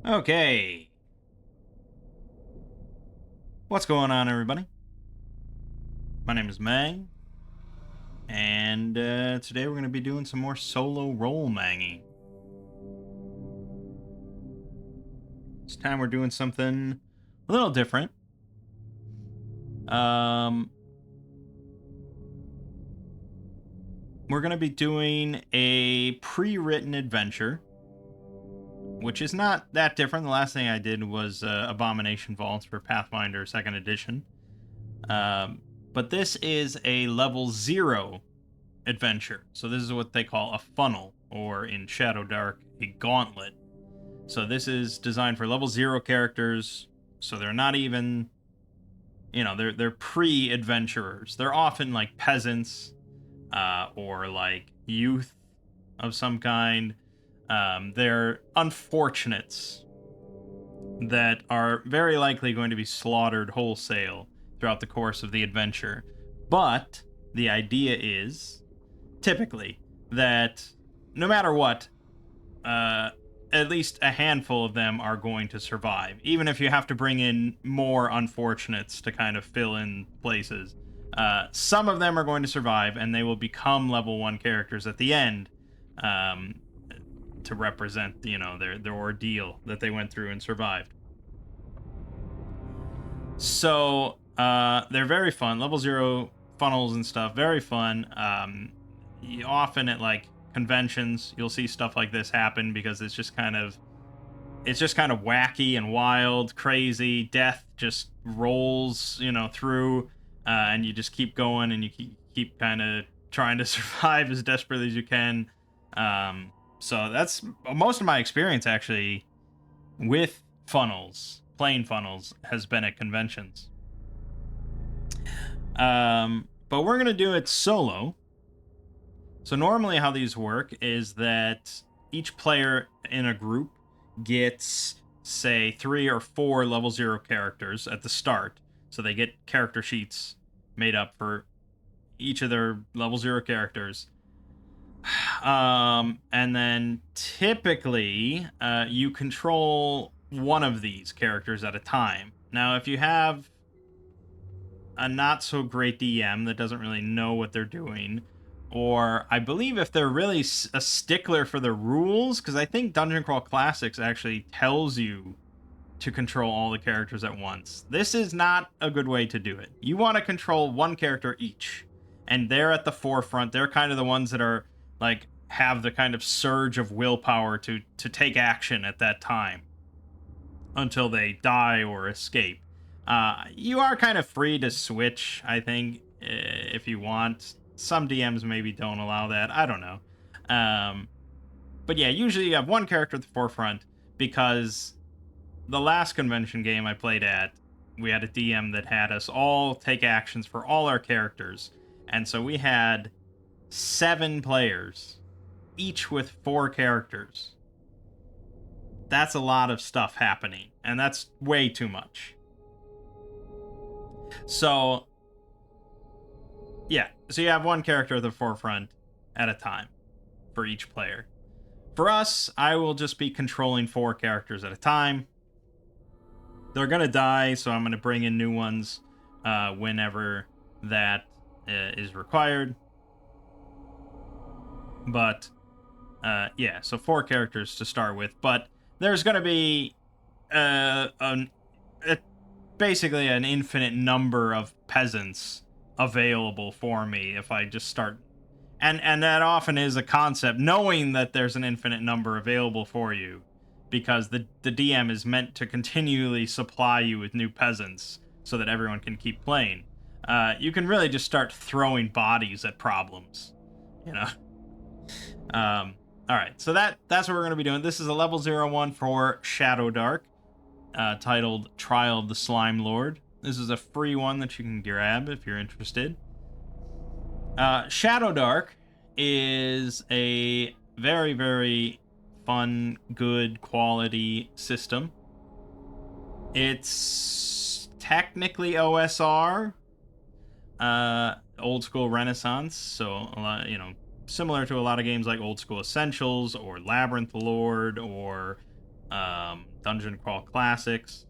Okay, what's going on, everybody? My name is Mang, and today we're going to be doing some more solo role manging. This time we're doing something a little different. We're going to be doing a pre-written adventure, which is not that different. The last thing I did was Abomination Vaults for Pathfinder 2nd Edition. But this is a level 0 adventure. So this is what they call a funnel, or in Shadowdark, a gauntlet. So this is designed for level 0 characters, so they're not even, they're pre-adventurers. They're often like peasants, or like youth of some kind. They're unfortunates that are very likely going to be slaughtered wholesale throughout the course of the adventure. But the idea is, typically, that no matter what, at least a handful of them are going to survive, even if you have to bring in more unfortunates to kind of fill in places. Some of them are going to survive, and they will become level 1 characters at the end, to represent, their ordeal that they went through and survived. So they're very fun. Level 0 funnels and stuff, very fun. Often at like conventions, you'll see stuff like this happen because it's just kind of wacky and wild, crazy. Death just rolls, through, and you just keep going, and you keep kind of trying to survive as desperately as you can. So that's most of my experience actually with funnels, plain funnels, has been at conventions. But we're gonna do it solo. So normally how these work is that each player in a group gets, say, 3 or 4 level 0 characters at the start. So they get character sheets made up for each of their level 0 characters. And then typically you control one of these characters at a time. Now, if you have a not so great DM that doesn't really know what they're doing, or I believe if they're really a stickler for the rules, because I think Dungeon Crawl Classics actually tells you to control all the characters at once. This is not a good way to do it. You want to control one character each, and they're at the forefront. They're kind of the ones that are like have the kind of surge of willpower to take action at that time until they die or escape. You are kind of free to switch, I think, if you want. Some DMs maybe don't allow that. I don't know. But yeah, usually you have one character at the forefront, because the last convention game I played at, we had a DM that had us all take actions for all our characters. And so we had 7 players, each with 4 characters. That's a lot of stuff happening, and that's way too much. So, yeah. So you have one character at the forefront at a time for each player. For us, I will just be controlling 4 characters at a time. They're going to die, so I'm going to bring in new ones whenever that is required. But, yeah, so 4 characters to start with. But there's going to be basically an infinite number of peasants available for me if I just start. And that often is a concept, knowing that there's an infinite number available for you, because the DM is meant to continually supply you with new peasants so that everyone can keep playing. You can really just start throwing bodies at problems, you know. All right, so that's what we're going to be doing. This is a level 01 for Shadowdark, titled Trial of the Slime Lord. This is a free one that you can grab if you're interested. Shadowdark is a very, very fun, good quality system. It's technically OSR, old school Renaissance, so a lot, similar to a lot of games like Old School Essentials or Labyrinth Lord or dungeon crawl classics,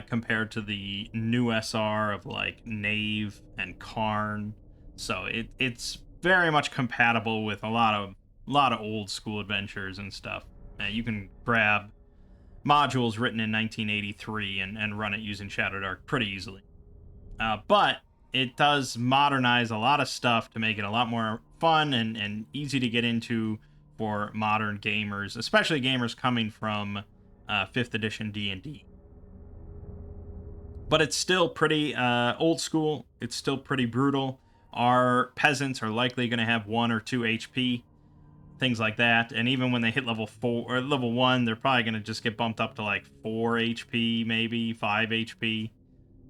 compared to the new SR of like Knave and Karn. So it's very much compatible with a lot of old school adventures and stuff. You can grab modules written in 1983 and run it using Shadowdark pretty easily. But it does modernize a lot of stuff to make it a lot more fun and easy to get into for modern gamers, especially gamers coming from 5th edition D&D. But it's still pretty old school. It's still pretty brutal. Our peasants are likely going to have 1 or 2 HP, things like that. And even when they hit level 4 or level 1, they're probably going to just get bumped up to like 4 HP, maybe 5 HP.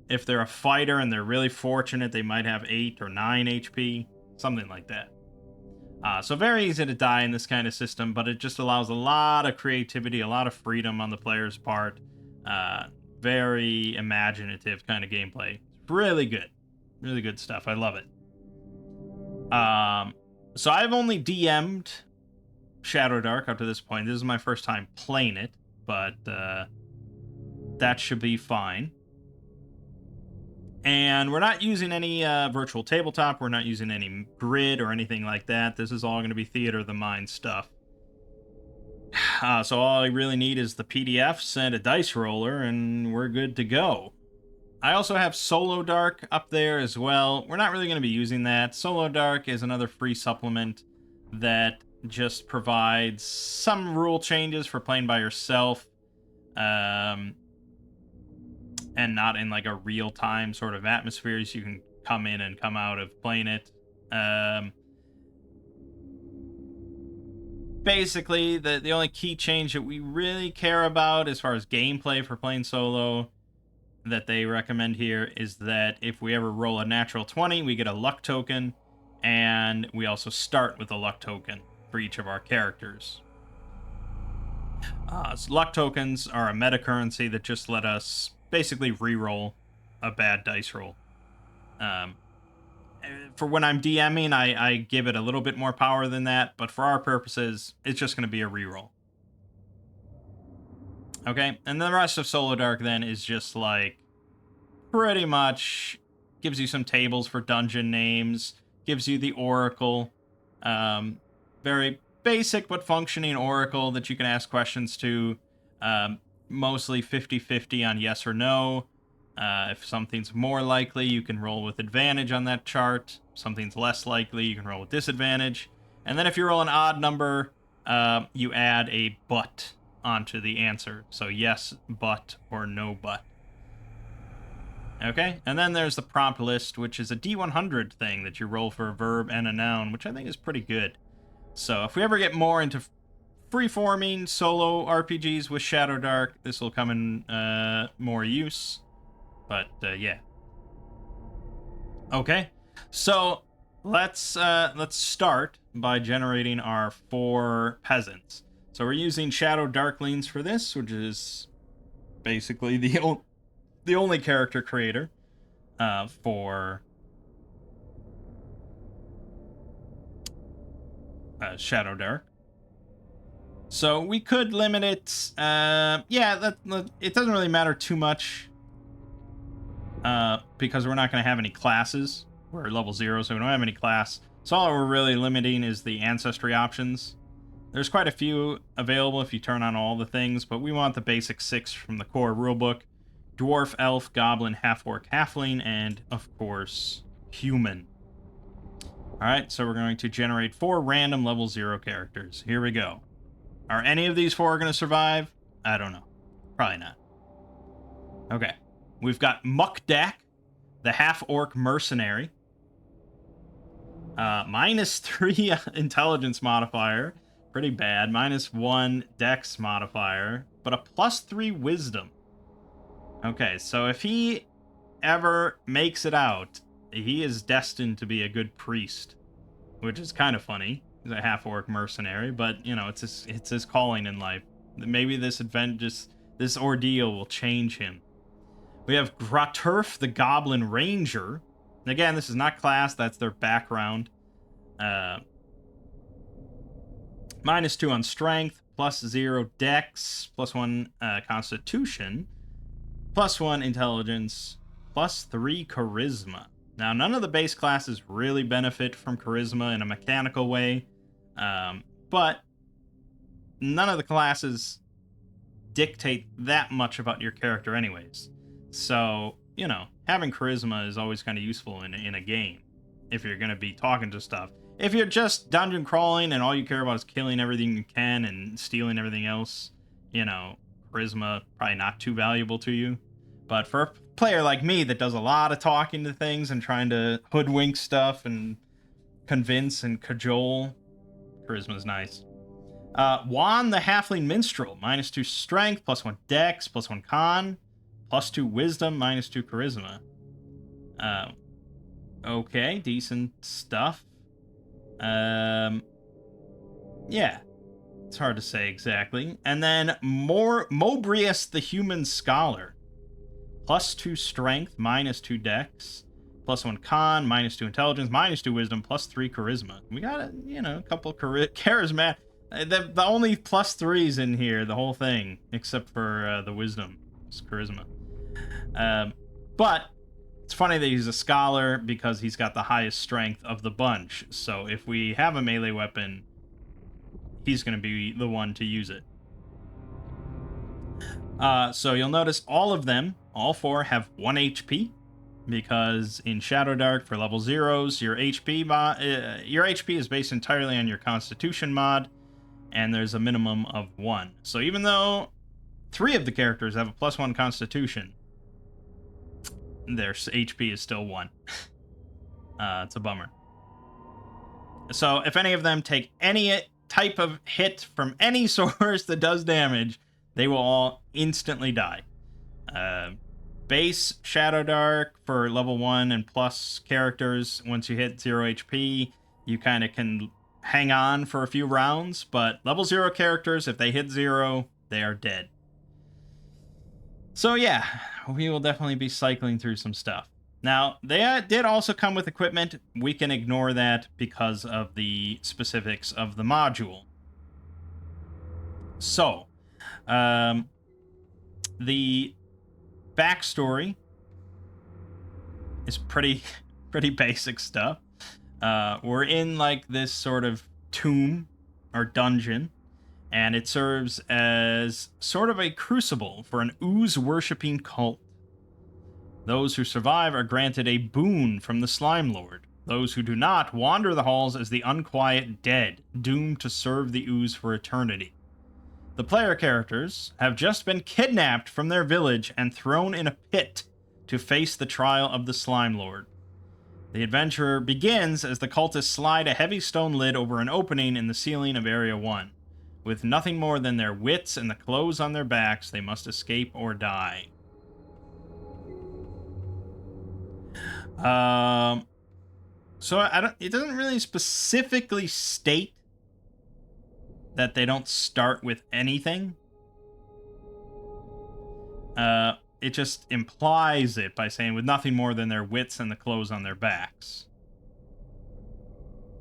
If they're a fighter and they're really fortunate, they might have 8 or 9 HP, something like that. So very easy to die in this kind of system, but it just allows a lot of creativity, a lot of freedom on the player's part. Very imaginative kind of gameplay. Really good stuff. I love it. So I've only DM'd Shadowdark up to this point. This is my first time playing it, but that should be fine. And we're not using any virtual tabletop. We're not using any grid or anything like that. This is all going to be theater of the mind stuff. So all I really need is the PDFs and a dice roller, and we're good to go. I also have Shadowdark up there as well. We're not really going to be using that. Shadowdark is another free supplement that just provides some rule changes for playing by yourself. And not in like a real-time sort of atmosphere, so you can come in and come out of playing it. Basically, the only key change that we really care about as far as gameplay for playing solo that they recommend here is that if we ever roll a natural 20, we get a luck token, and we also start with a luck token for each of our characters. So luck tokens are a meta currency that just let us basically re-roll a bad dice roll. For when I'm DMing, I give it a little bit more power than that, but for our purposes, it's just going to be a re-roll. Okay, and the rest of Shadowdark then is just like pretty much gives you some tables for dungeon names, gives you the oracle, very basic but functioning oracle that you can ask questions to, mostly 50-50 on yes or no. If something's more likely, you can roll with advantage on that chart. If something's less likely, you can roll with disadvantage. And then if you roll an odd number, you add a but onto the answer. So yes, but, or no, but. Okay, and then there's the prompt list, which is a D100 thing that you roll for a verb and a noun, which I think is pretty good. So if we ever get more into free-forming solo RPGs with Shadowdark, this will come in more use. But yeah. Okay, so let's start by generating our 4 peasants. So we're using Shadow Darklings for this, which is basically the only character creator for Shadowdark. So we could limit it. It doesn't really matter too much because we're not going to have any classes. We're level 0, so we don't have any class. So all we're really limiting is the ancestry options. There's quite a few available if you turn on all the things, but we want the basic 6 from the core rulebook. Dwarf, elf, goblin, half-orc, halfling, and, of course, human. Alright, so we're going to generate 4 random level 0 characters. Here we go. Are any of these 4 going to survive? I don't know. Probably not. Okay. We've got Mukdak, the half-orc mercenary. -3 intelligence modifier. Pretty bad. -1 dex modifier, but a +3 wisdom. Okay, so if he ever makes it out, he is destined to be a good priest, which is kind of funny. He's a half-orc mercenary, but, you know, it's his calling in life. Maybe this ordeal will change him. We have Graturf, the Goblin Ranger. Again, this is not class, that's their background. -2 on strength, +0 dex, +1 constitution, +1 intelligence, +3 charisma. Now, none of the base classes really benefit from charisma in a mechanical way, but none of the classes dictate that much about your character anyways. So, having charisma is always kind of useful in a game if you're going to be talking to stuff. If you're just dungeon crawling and all you care about is killing everything you can and stealing everything else, charisma probably not too valuable to you. But for a player like me that does a lot of talking to things and trying to hoodwink stuff and convince and cajole, charisma is nice. Juan the Halfling Minstrel, -2 strength, +1 dex, +1 con, +2 wisdom, -2 charisma. Okay, decent stuff. Yeah, it's hard to say exactly. And then Mobrius the Human Scholar, +2 strength, -2 dex, +1 con, -2 intelligence, -2 wisdom, +3 charisma. We got a couple charisma. The only +3s in here, the whole thing, except for the wisdom, is charisma. But it's funny that he's a scholar because he's got the highest strength of the bunch. So if we have a melee weapon, he's going to be the one to use it. So you'll notice all of them, all 4, have 1 HP. Because in Shadowdark, for level 0s, your HP is based entirely on your Constitution mod, and there's a minimum of 1. So even though 3 of the characters have a +1 Constitution, their HP is still 1. It's a bummer. So if any of them take any type of hit from any source that does damage, they will all instantly die. Base Shadowdark for level 1 and plus characters, once you hit 0 HP, you kind of can hang on for a few rounds, but level 0 characters, if they hit 0, they are dead. So yeah, we will definitely be cycling through some stuff. Now, they did also come with equipment. We can ignore that because of the specifics of the module. So, the backstory is pretty basic stuff. We're in like this sort of tomb or dungeon, and it serves as sort of a crucible for an ooze-worshipping cult. Those who survive are granted a boon from the Slime Lord. Those who do not wander the halls as the unquiet dead, doomed to serve the ooze for eternity. The player characters have just been kidnapped from their village and thrown in a pit to face the trial of the Slime Lord. The adventure begins as the cultists slide a heavy stone lid over an opening in the ceiling of Area 1. With nothing more than their wits and the clothes on their backs, they must escape or die. So it doesn't really specifically state that they don't start with anything. It just implies it by saying with nothing more than their wits and the clothes on their backs.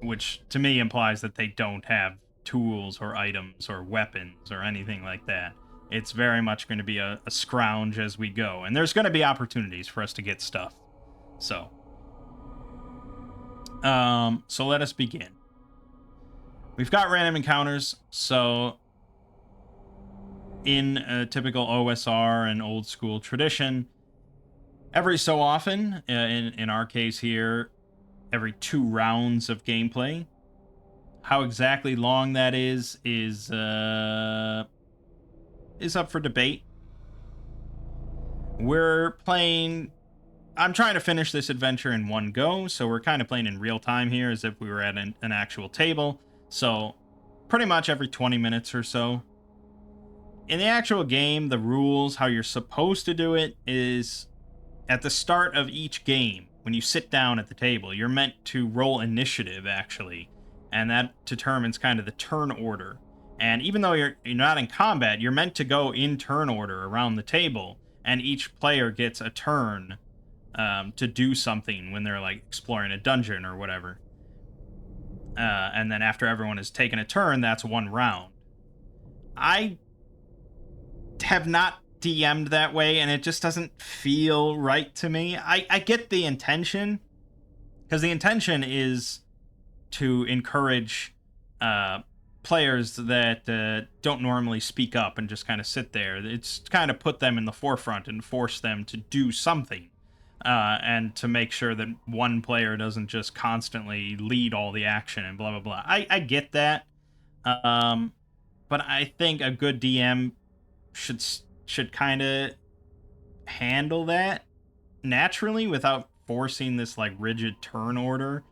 Which, to me, implies that they don't have tools or items or weapons or anything like that. It's very much going to be a scrounge as we go. And there's going to be opportunities for us to get stuff. So let us begin. We've got random encounters, so in a typical OSR and old school tradition, every so often, in our case here, every 2 rounds of gameplay. How exactly long that is up for debate. I'm trying to finish this adventure in one go, so we're kind of playing in real time here as if we were at an actual table. So, pretty much every 20 minutes or so. In the actual game, the rules, how you're supposed to do it, is at the start of each game, when you sit down at the table, you're meant to roll initiative, actually. And that determines kind of the turn order. And even though you're not in combat, you're meant to go in turn order around the table, and each player gets a turn to do something when they're like exploring a dungeon or whatever. And then after everyone has taken a turn, that's one round. I have not DM'd that way, and it just doesn't feel right to me. I get the intention, because the intention is to encourage players that don't normally speak up and just kind of sit there. It's kind of put them in the forefront and force them to do something, and to make sure that one player doesn't just constantly lead all the action and blah blah blah. I get that, um, but I think a good DM should should kind of handle that naturally without forcing this like rigid turn order.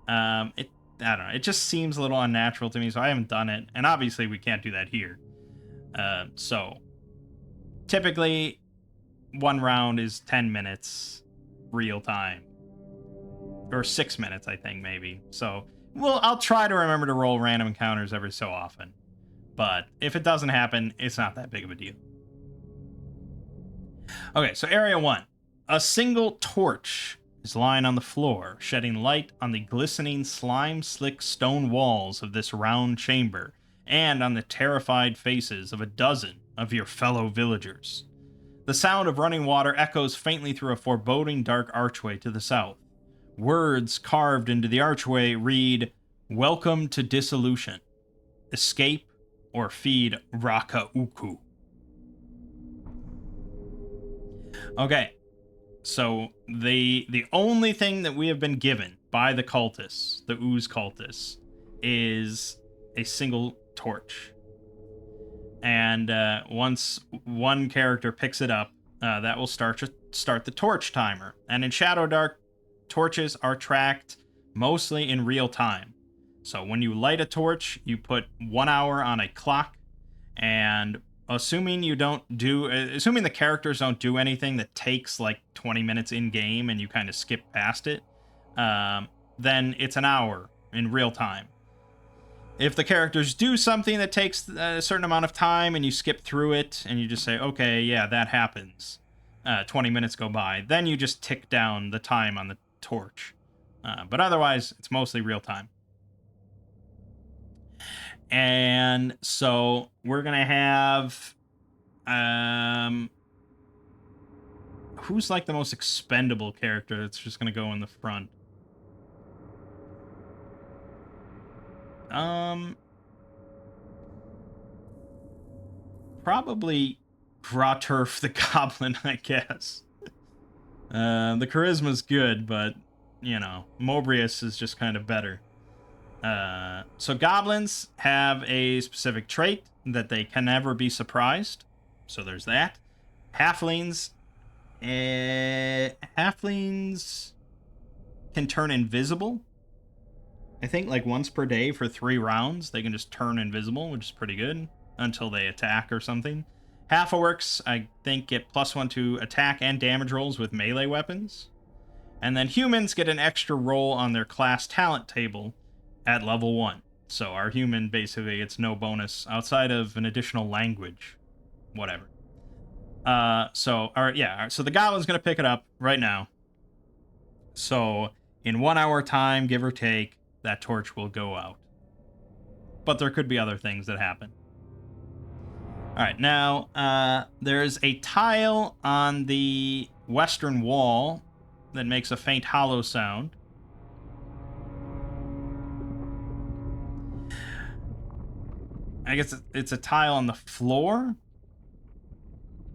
It I don't know. It just seems a little unnatural to me, so I haven't done it, and obviously we can't do that here. So typically, one round is 10 minutes, real time, or 6 minutes, I think maybe. So I'll try to remember to roll random encounters every so often, but if it doesn't happen, it's not that big of a deal. Okay, so area 1. A single torch is lying on the floor, shedding light on the glistening, slime-slick stone walls of this round chamber, and on the terrified faces of a dozen of your fellow villagers. The sound of running water echoes faintly through a foreboding dark archway to the south. Words carved into the archway read, "Welcome to Dissolution. Escape or feed Raka Uku." Okay, so the only thing that we have been given by the cultists, the ooze cultists, is a single torch. And once one character picks it up, that will start the torch timer. And in Shadowdark, torches are tracked mostly in real time. So when you light a torch, you put 1 hour on a clock, and assuming the characters don't do anything that takes like 20 minutes in game and you kind of skip past it, then it's an hour in real time. If the characters do something that takes a certain amount of time and you skip through it and you just say, okay, yeah, that happens, 20 minutes go by, then you just tick down the time on the torch. But otherwise, it's mostly real time. And so we're going to have... who's like the most expendable character that's just going to go in the front? Probably Graturf the Goblin, I guess. The charisma's good, but, Mobrius is just kind of better. So goblins have a specific trait that they can never be surprised. So there's that. Halflings can turn invisible. I think like once per day for 3 rounds, they can just turn invisible, which is pretty good, until they attack or something. Half-orcs, I think, get +1 to attack and damage rolls with melee weapons. And then humans get an extra roll on their class talent table at level 1. So our human basically gets no bonus outside of an additional language. Whatever. So the goblin's going to pick it up right now. So in 1 hour time, give or take, that torch will go out. But there could be other things that happen. Alright, now, there's a tile on the western wall that makes a faint hollow sound. I guess it's a tile on the floor?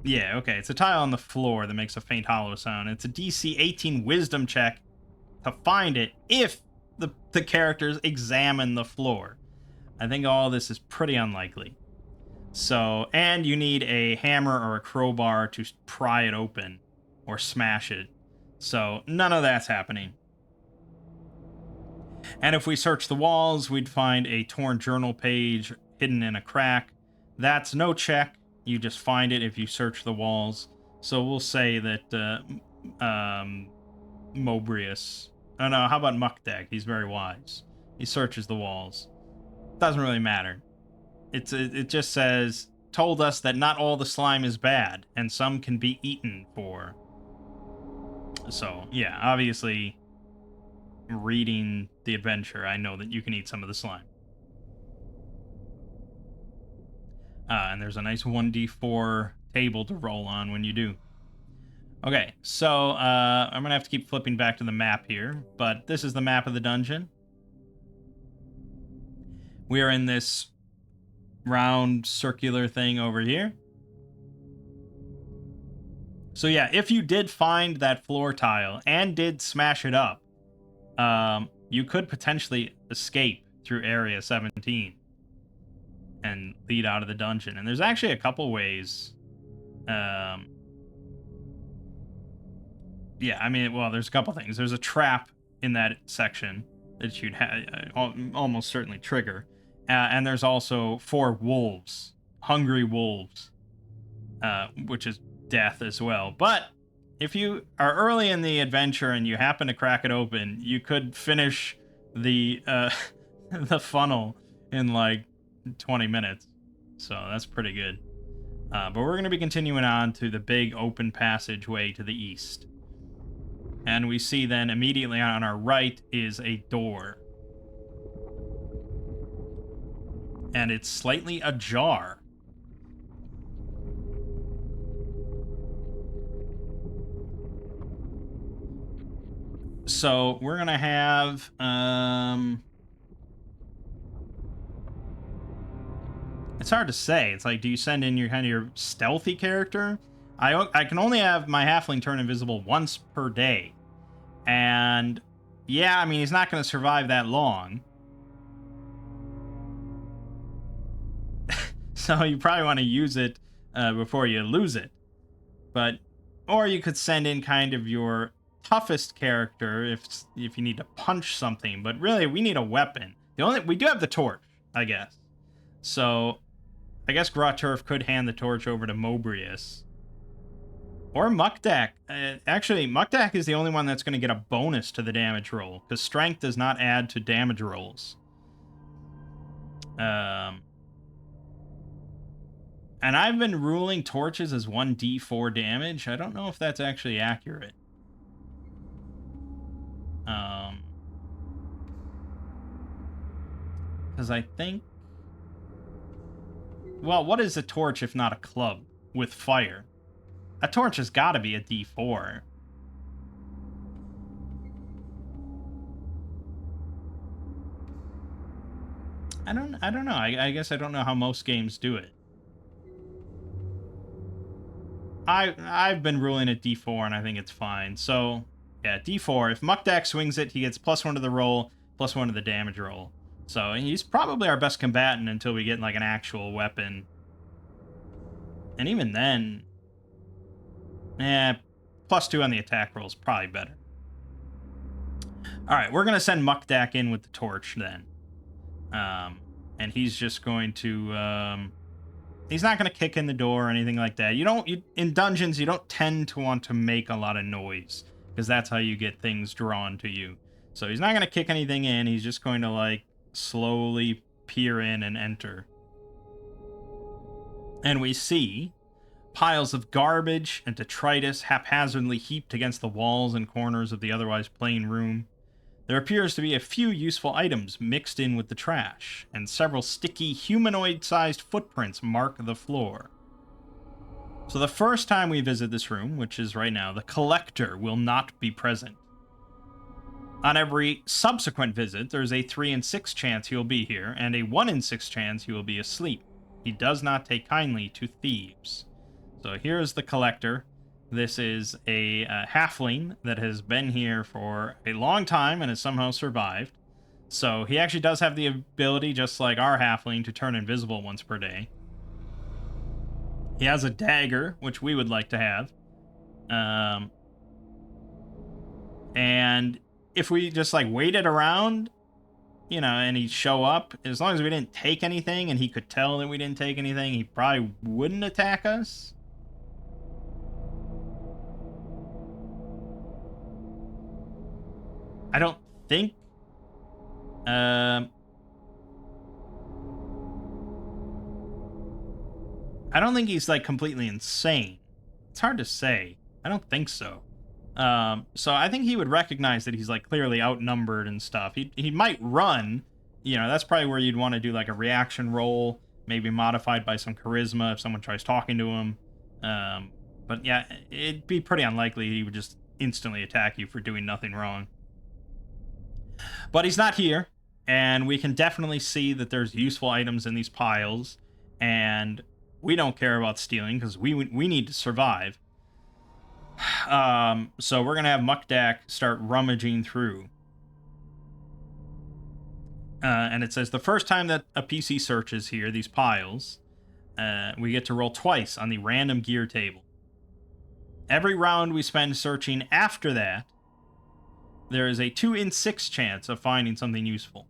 Yeah, okay, it's a tile on the floor that makes a faint hollow sound. It's a DC 18 wisdom check to find it if the characters examine the floor. I think all this is pretty unlikely. So, and you need a hammer or a crowbar to pry it open or smash it. So, none of that's happening. And if we search the walls, we'd find a torn journal page hidden in a crack. That's no check. You just find it if you search the walls. So we'll say that Mobrius... Oh no, how about Muckdag? He's very wise. He searches the walls. Doesn't really matter. It just says, told us that not all the slime is bad, and some can be eaten for. So, yeah, obviously, reading the adventure, I know that you can eat some of the slime. And there's a nice 1d4 table to roll on when you do. Okay, so I'm going to have to keep flipping back to the map here, but this is the map of the dungeon. We are in this round circular thing over here. So yeah, if you did find that floor tile and did smash it up, you could potentially escape through Area 17 and lead out of the dungeon. And there's actually a couple ways. Yeah, I mean, well, there's a couple things. There's a trap in that section that you'd almost certainly trigger. And there's also 4 wolves, hungry wolves, which is death as well. But if you are early in the adventure and you happen to crack it open, you could finish the the funnel in like 20 minutes. So that's pretty good. But we're going to be continuing on to the big open passageway to the east. And we see then immediately on our right is a door. And it's slightly ajar. So we're going to have... It's hard to say. It's like, do you send in your kind of your stealthy character? I can only have my halfling turn invisible once per day. And yeah, I mean, he's not going to survive that long. So you probably want to use it before you lose it. But, or you could send in kind of your toughest character if you need to punch something. But really, we need a weapon. We do have the torch, I guess. So I guess Grauturf could hand the torch over to Mobrius. Or Mukdak. Actually, Mukdak is the only one that's going to get a bonus to the damage roll, because strength does not add to damage rolls. And I've been ruling torches as 1d4 damage. I don't know if that's actually accurate. Because I think... Well, what is a torch if not a club with fire? A torch has got to be a d4. I don't know. I guess I don't know how most games do it. I've been ruling it d4 and I think it's fine. So, yeah, d4. If Mukdak swings it, he gets +1 to the roll, +1 to the damage roll. So, he's probably our best combatant until we get like an actual weapon. And even then, +2 on the attack roll is probably better. All right, we're going to send Mukdak in with the torch then. And he's just going to... he's not going to kick in the door or anything like that. In dungeons, you don't tend to want to make a lot of noise, because that's how you get things drawn to you. So he's not going to kick anything in. He's just going to, like, slowly peer in and enter. And we see piles of garbage and detritus haphazardly heaped against the walls and corners of the otherwise plain room. There appears to be a few useful items mixed in with the trash, and several sticky, humanoid-sized footprints mark the floor. So the first time we visit this room, which is right now, the Collector will not be present. On every subsequent visit, there's a 3 in 6 chance he will be here, and a 1 in 6 chance he will be asleep. He does not take kindly to thieves. So here's the Collector. This is a halfling that has been here for a long time and has somehow survived. So he actually does have the ability, just like our halfling, to turn invisible once per day. He has a dagger, which we would like to have. And if we just like waited around, and he'd show up, as long as we didn't take anything and he could tell that we didn't take anything, he probably wouldn't attack us. I don't think... I don't think he's, like, completely insane. It's hard to say. I don't think so. So I think he would recognize that he's like clearly outnumbered and stuff. He might run. You know, that's probably where you'd want to do like a reaction roll, maybe modified by some charisma if someone tries talking to him. Um, but yeah, it'd be pretty unlikely he would just instantly attack you for doing nothing wrong. But he's not here, and we can definitely see that there's useful items in these piles, and we don't care about stealing because we need to survive. So we're gonna have Mukdak start rummaging through. And it says the first time that a PC searches here, these piles, we get to roll twice on the random gear table. Every round we spend searching after that, there is a 2 in 6 chance of finding something useful.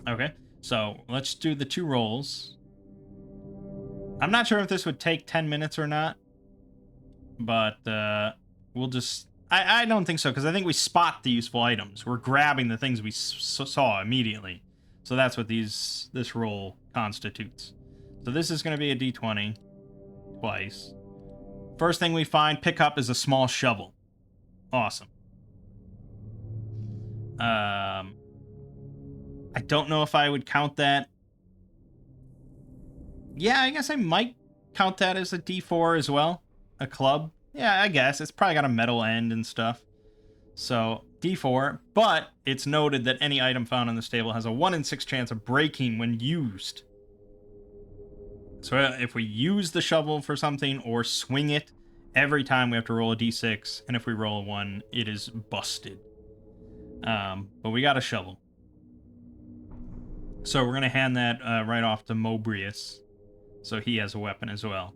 Okay, so let's do the 2 rolls. I'm not sure if this would take 10 minutes or not, but we'll just... I don't think so, because I think we spot the useful items. We're grabbing the things we saw immediately. So that's what this roll constitutes. So this is going to be a d20 twice. First thing we find, pick up, is a small shovel. Awesome. I don't know if I would count that. Yeah, I guess I might count that as a d4 as well. A club. Yeah, I guess. It's probably got a metal end and stuff. So, d4. But it's noted that any item found on this table has a 1 in 6 chance of breaking when used. So if we use the shovel for something or swing it, every time we have to roll a d6. And if we roll a 1, it is busted. But we got a shovel. So we're going to hand that right off to Mobrius. So he has a weapon as well.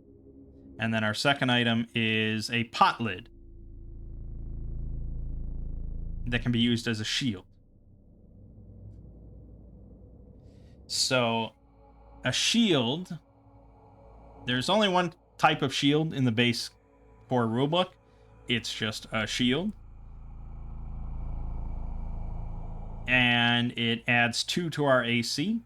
And then our second item is a pot lid that can be used as a shield. So a shield, there's only one type of shield in the base core rulebook. It's just a shield. And it adds 2 to our AC.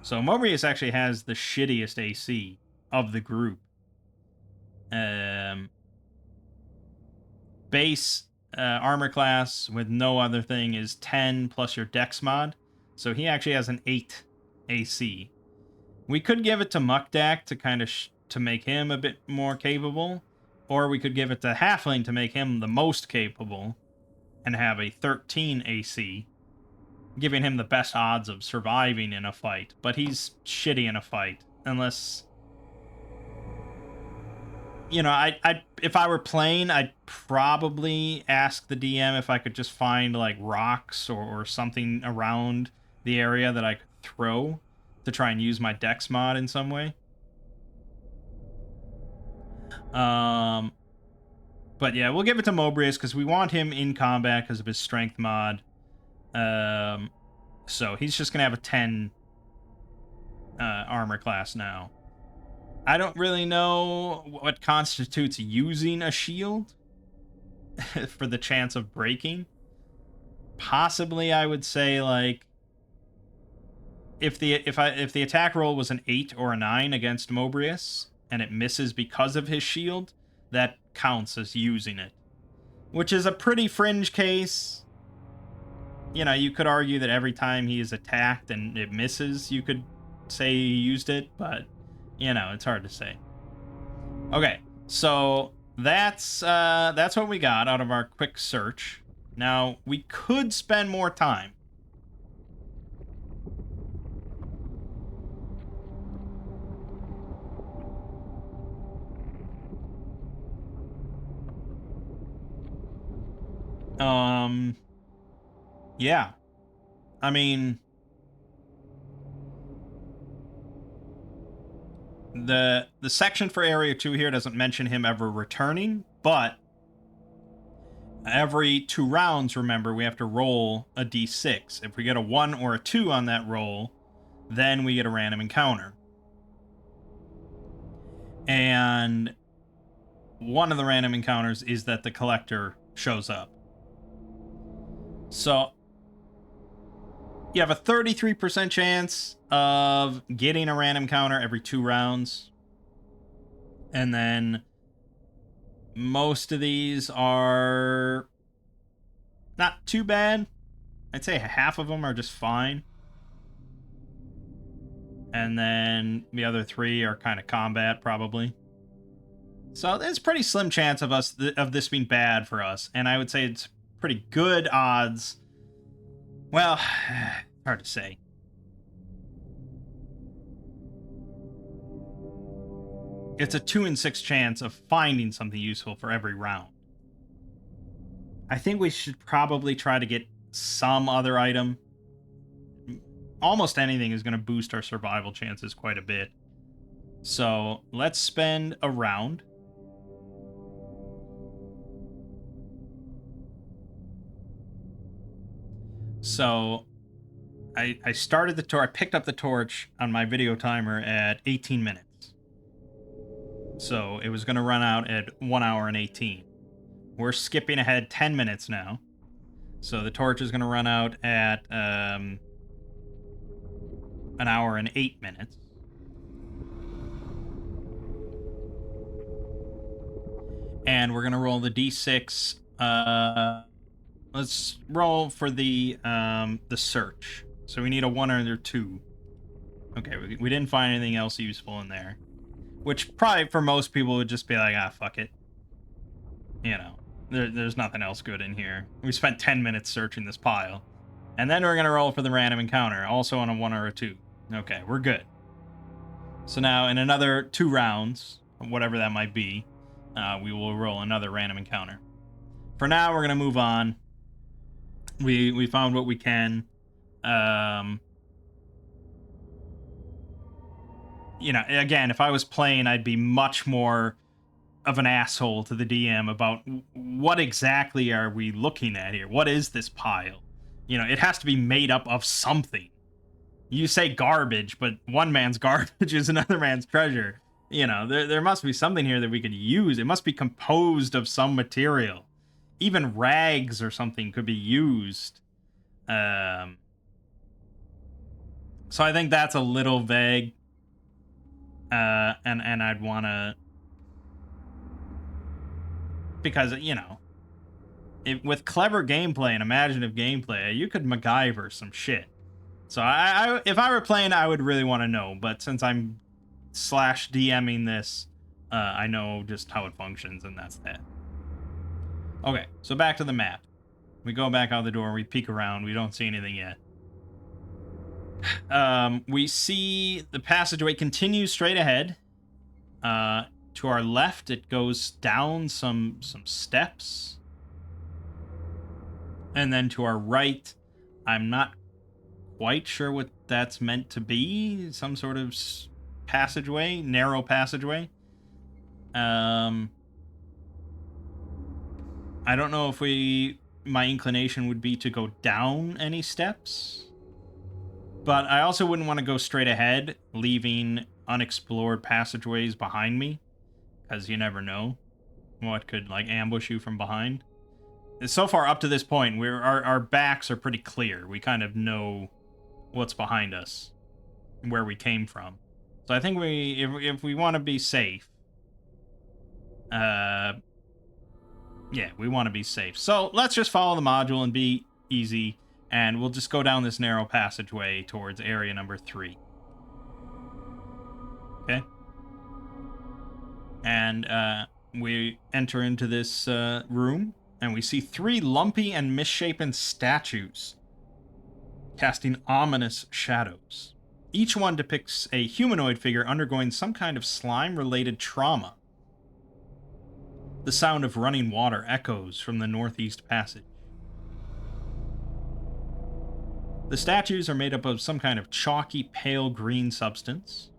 So Mobrius actually has the shittiest AC of the group. Base armor class with no other thing is 10 plus your dex mod. So he actually has an 8 AC. We could give it to Mukdak to kind of to make him a bit more capable, or we could give it to Halfling to make him the most capable and have a 13 AC, giving him the best odds of surviving in a fight. But he's shitty in a fight, unless... You know, I if I were playing, I'd probably ask the DM if I could just find, like, rocks or something around the area that I could throw to try and use my dex mod in some way. But yeah, we'll give it to Mobrius because we want him in combat because of his strength mod. So he's just going to have a 10 armor class now. I don't really know what constitutes using a shield for the chance of breaking. Possibly, I would say, like, if the attack roll was an 8 or a 9 against Mobrius and it misses because of his shield, that counts as using it, which is a pretty fringe case. You know, you could argue that every time he is attacked and it misses, you could say he used it, but you know, it's hard to say. Okay, so that's what we got out of our quick search. Now, we could spend more time. Yeah. I mean, the section for Area 2 here doesn't mention him ever returning, but every 2 rounds, remember, we have to roll a d6. If we get a 1 or a 2 on that roll, then we get a random encounter. And one of the random encounters is that the collector shows up. So You have a 33% chance of getting a random encounter every 2 rounds. And then most of these are not too bad. I'd say half of them are just fine. And then the other 3 are kind of combat, probably. So there's pretty slim chance of this being bad for us. And I would say it's pretty good odds. Well, hard to say. It's a 2 in 6 chance of finding something useful for every round. I think we should probably try to get some other item. Almost anything is going to boost our survival chances quite a bit. So let's spend a round. So I started the torch. I picked up the torch on my video timer at 18 minutes. So it was going to run out at 1 hour and 18. We're skipping ahead 10 minutes now. So the torch is going to run out at 1 hour and 8 minutes. And we're going to roll the d6. Let's roll for the search. So we need a 1 or 2. Okay, we didn't find anything else useful in there. Which probably for most people would just be like, ah, fuck it. You know, there's nothing else good in here. We spent 10 minutes searching this pile. And then we're going to roll for the random encounter, also on a 1 or a 2. Okay, we're good. So now in another 2 rounds, whatever that might be, we will roll another random encounter. For now, we're going to move on. We found what we can. You know, again, if I was playing, I'd be much more of an asshole to the DM about what exactly are we looking at here? What is this pile? You know, it has to be made up of something. You say garbage, but one man's garbage is another man's treasure. You know, there must be something here that we could use. It must be composed of some material. Even rags or something could be used. So I think that's a little vague. And I'd want to, because, you know, with clever gameplay and imaginative gameplay, you could MacGyver some shit. So if I were playing, I would really want to know. But since I'm /DMing this, I know just how it functions, and that's that. Okay, so back to the map. We go back out the door, we peek around, we don't see anything yet. We see the passageway continues straight ahead. To our left, it goes down some steps. And then to our right, I'm not quite sure what that's meant to be. Some sort of passageway, narrow passageway. I don't know if my inclination would be to go down any steps. But I also wouldn't want to go straight ahead, leaving unexplored passageways behind me, because you never know what could, like, ambush you from behind. So far up to this point, our backs are pretty clear. We kind of know what's behind us, where we came from. So I think if we want to be safe, yeah, we want to be safe. So let's just follow the module and be easy. And we'll just go down this narrow passageway towards area number 3. Okay? And we enter into this room, and we see 3 lumpy and misshapen statues casting ominous shadows. Each one depicts a humanoid figure undergoing some kind of slime-related trauma. The sound of running water echoes from the northeast passage. The statues are made up of some kind of chalky, pale green substance.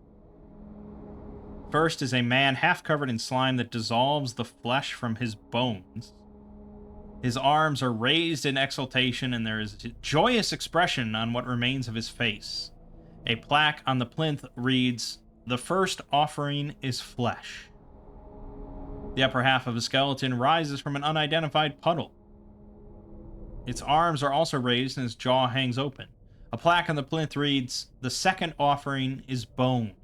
First is a man half covered in slime that dissolves the flesh from his bones. His arms are raised in exultation, and there is a joyous expression on what remains of his face. A plaque on the plinth reads, "The first offering is flesh." The upper half of a skeleton rises from an unidentified puddle. Its arms are also raised and its jaw hangs open. A plaque on the plinth reads, "The second offering is bone."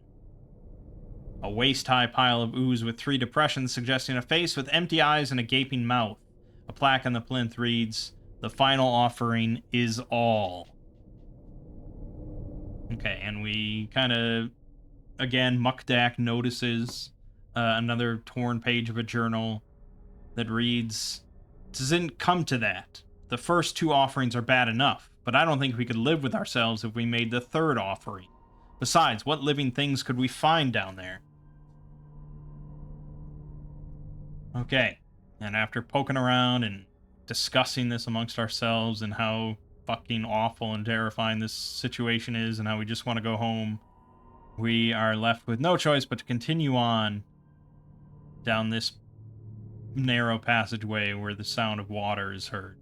A waist-high pile of ooze with 3 depressions suggesting a face with empty eyes and a gaping mouth. A plaque on the plinth reads, "The final offering is all." Okay, and we kind of, again, Mukdak notices another torn page of a journal that reads, "Doesn't come to that. The first 2 offerings are bad enough, but I don't think we could live with ourselves if we made the 3rd offering. Besides, what living things could we find down there?" Okay, and after poking around and discussing this amongst ourselves and how fucking awful and terrifying this situation is and how we just want to go home, we are left with no choice but to continue on down this narrow passageway where the sound of water is heard.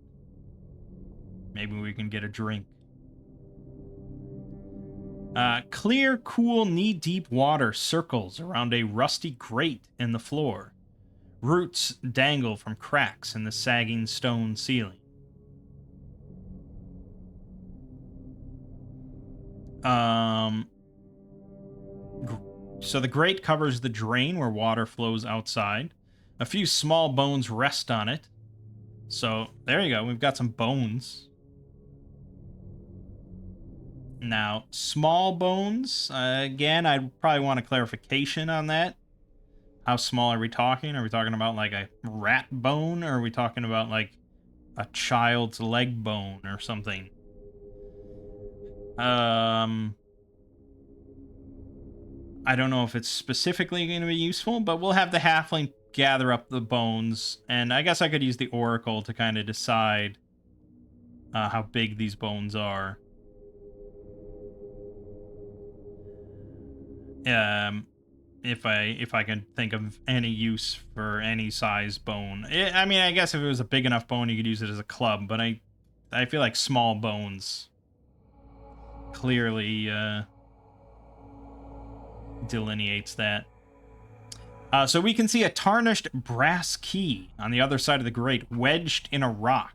Maybe we can get a drink. Clear, cool, knee-deep water circles around a rusty grate in the floor. Roots dangle from cracks in the sagging stone ceiling. So the grate covers the drain where water flows outside. A few small bones rest on it. So there you go. We've got some bones. Now, small bones, again, I'd probably want a clarification on that. How small are we talking? Are we talking about like a rat bone, or are we talking about like a child's leg bone or something? I don't know if it's specifically going to be useful, but we'll have the halfling gather up the bones, and I guess I could use the oracle to kind of decide how big these bones are. If I can think of any use for any size bone. I mean, I guess if it was a big enough bone, you could use it as a club, but I feel like small bones clearly delineates that. So we can see a tarnished brass key on the other side of the grate, wedged in a rock.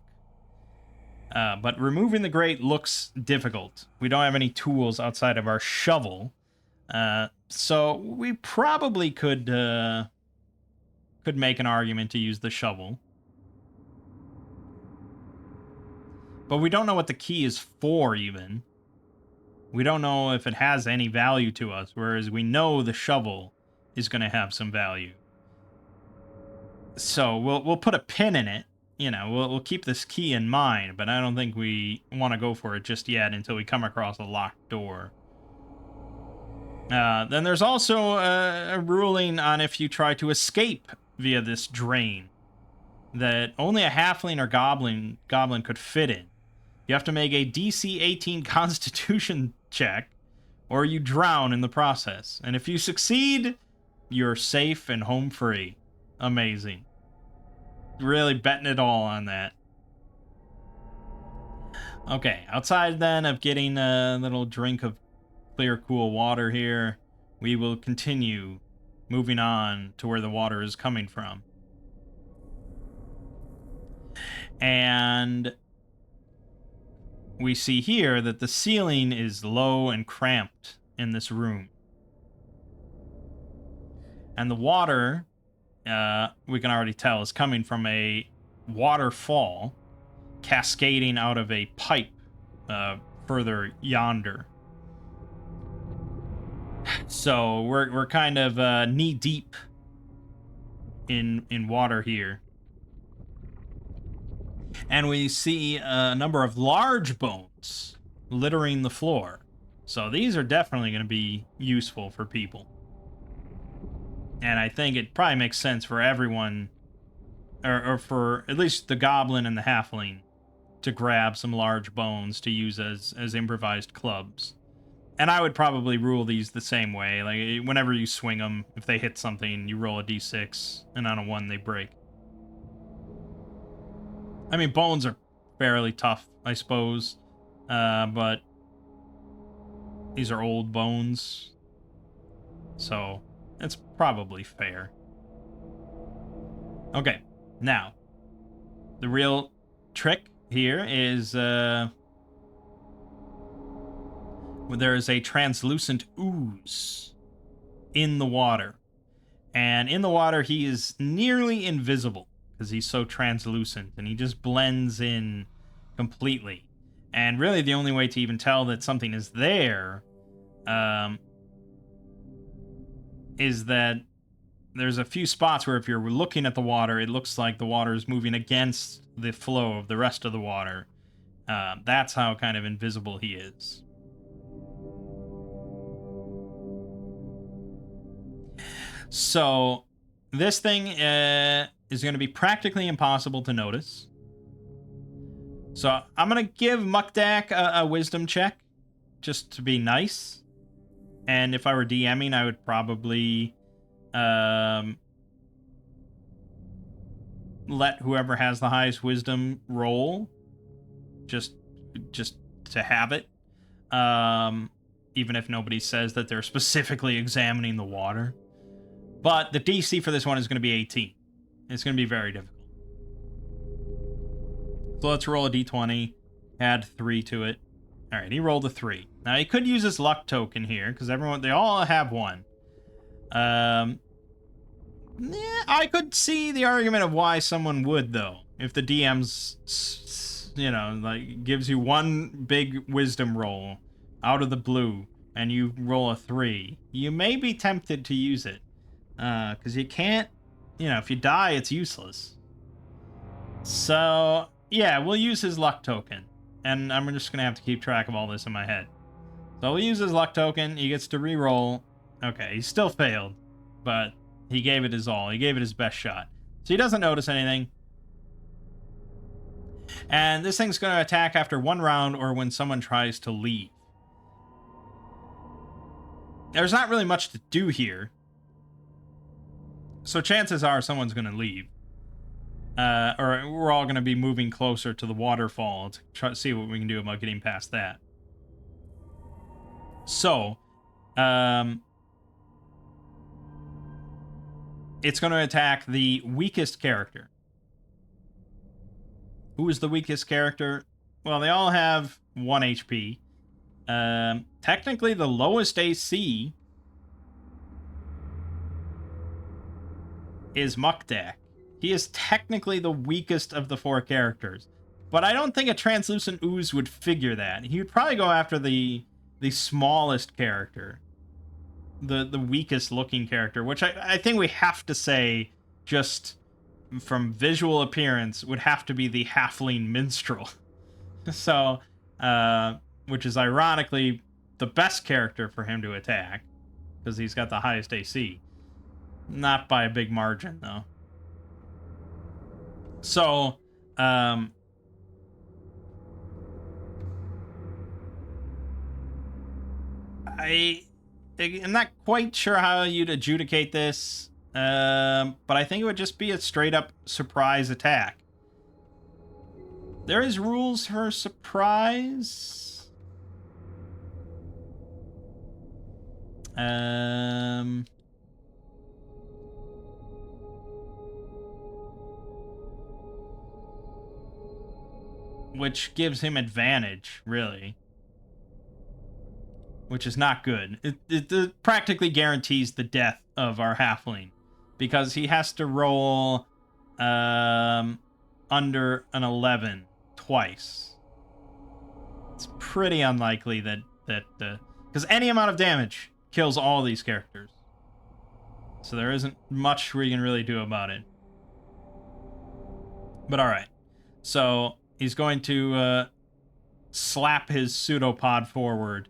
But removing the grate looks difficult. We don't have any tools outside of our shovel. So we probably could make an argument to use the shovel. But we don't know what the key is for, even. We don't know if it has any value to us, whereas we know the shovel is going to have some value. So we'll put a pin in it. You know, we'll keep this key in mind, but I don't think we want to go for it just yet until we come across a locked door. Then there's also a ruling on if you try to escape via this drain that only a halfling or goblin could fit in. You have to make a DC 18 Constitution check, or you drown in the process. And if you succeed, you're safe and home free. Amazing. Really betting it all on that. Okay, outside then of getting a little drink of clear, cool water here, we will continue moving on to where the water is coming from. And we see here that the ceiling is low and cramped in this room. And the water, we can already tell, is coming from a waterfall cascading out of a pipe further yonder. So we're kind of knee deep in water here. And we see a number of large bones littering the floor. So these are definitely going to be useful for people. And I think it probably makes sense for everyone, or for at least the goblin and the halfling, to grab some large bones to use as improvised clubs. And I would probably rule these the same way. Like, whenever you swing them, if they hit something, you roll a d6, and on a 1, they break. I mean, bones are fairly tough, I suppose. But these are old bones. So, it's probably fair. Okay, now, the real trick here is there is a translucent ooze in the water. And in the water, he is nearly invisible because he's so translucent and he just blends in completely. And really, the only way to even tell that something is there is that there's a few spots where if you're looking at the water, it looks like the water is moving against the flow of the rest of the water. That's how kind of invisible he is. So this thing is going to be practically impossible to notice. So I'm going to give Mukdak a wisdom check just to be nice. And if I were DMing, I would probably let whoever has the highest wisdom roll just to have it. Even if nobody says that they're specifically examining the water. But the DC for this one is going to be 18. It's going to be very difficult. So let's roll a d20. Add 3 to it. All right, he rolled a 3. Now, he could use his luck token here, because they all have one. I could see the argument of why someone would, though. If the DM's, like, gives you one big wisdom roll out of the blue, and you roll a 3, you may be tempted to use it. Because you can't, if you die, it's useless. So, yeah, we'll use his luck token. And I'm just going to have to keep track of all this in my head. So we'll use his luck token. He gets to re-roll. Okay, he still failed. But he gave it his all. He gave it his best shot. So he doesn't notice anything. And this thing's going to attack after 1 round or when someone tries to leave. There's not really much to do here. So chances are someone's going to leave. Or we're all going to be moving closer to the waterfall to try to see what we can do about getting past that. So, it's going to attack the weakest character. Who is the weakest character? Well, they all have 1 HP. Technically, the lowest AC is Mukdak. He is technically the weakest of the 4 characters. But I don't think a translucent ooze would figure that. He would probably go after the smallest character. The weakest looking character, which I think we have to say, just from visual appearance, would have to be the halfling minstrel. So, which is ironically the best character for him to attack, because he's got the highest AC. Not by a big margin, though. So, I'm not quite sure how you'd adjudicate this, but I think it would just be a straight-up surprise attack. There is rules for surprise. Which gives him advantage, really. Which is not good. It practically guarantees the death of our halfling. Because he has to roll under an 11 twice. It's pretty unlikely that because any amount of damage kills all these characters. So there isn't much we can really do about it. But alright. So he's going to slap his pseudopod forward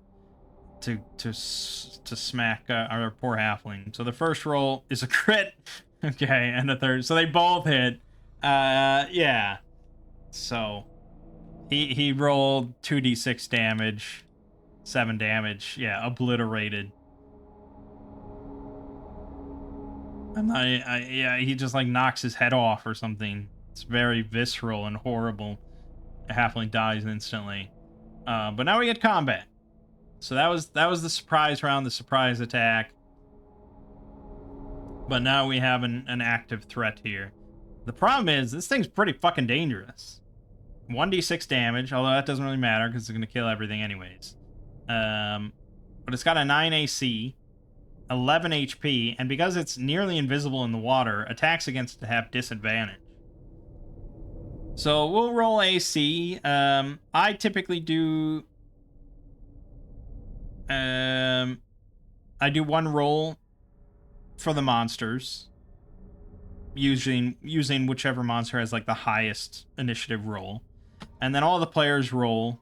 to smack our poor halfling. So the first roll is a crit. Okay, and a third. So they both hit. Yeah. So he rolled 2d6 damage, 7 damage. Yeah, obliterated. Yeah, he just like knocks his head off or something. It's very visceral and horrible. The halfling dies instantly. But now we get combat. So that was the surprise round, the surprise attack. But now we have an active threat here. The problem is, this thing's pretty fucking dangerous. 1d6 damage, although that doesn't really matter because it's going to kill everything anyways. But it's got a 9 AC, 11 HP, and because it's nearly invisible in the water, attacks against it have disadvantage. So we'll roll AC. I typically do... I do one roll for the monsters, using whichever monster has like the highest initiative roll, and then all the players roll.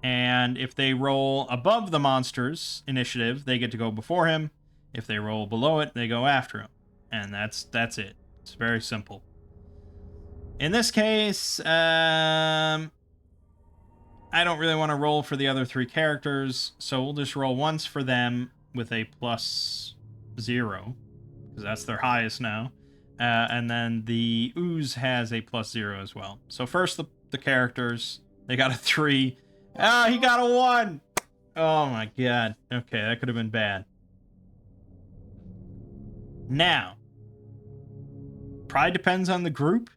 And if they roll above the monster's initiative, they get to go before him. If they roll below it, they go after him. And that's it. It's very simple. In this case, I don't really want to roll for the other three characters, so we'll just roll once for them with a +0, because that's their highest now. And then the ooze has a +0 as well. So first, the characters, they got a 3. Ah, he got a 1! Oh my god. Okay, that could have been bad. Now, probably depends on the group.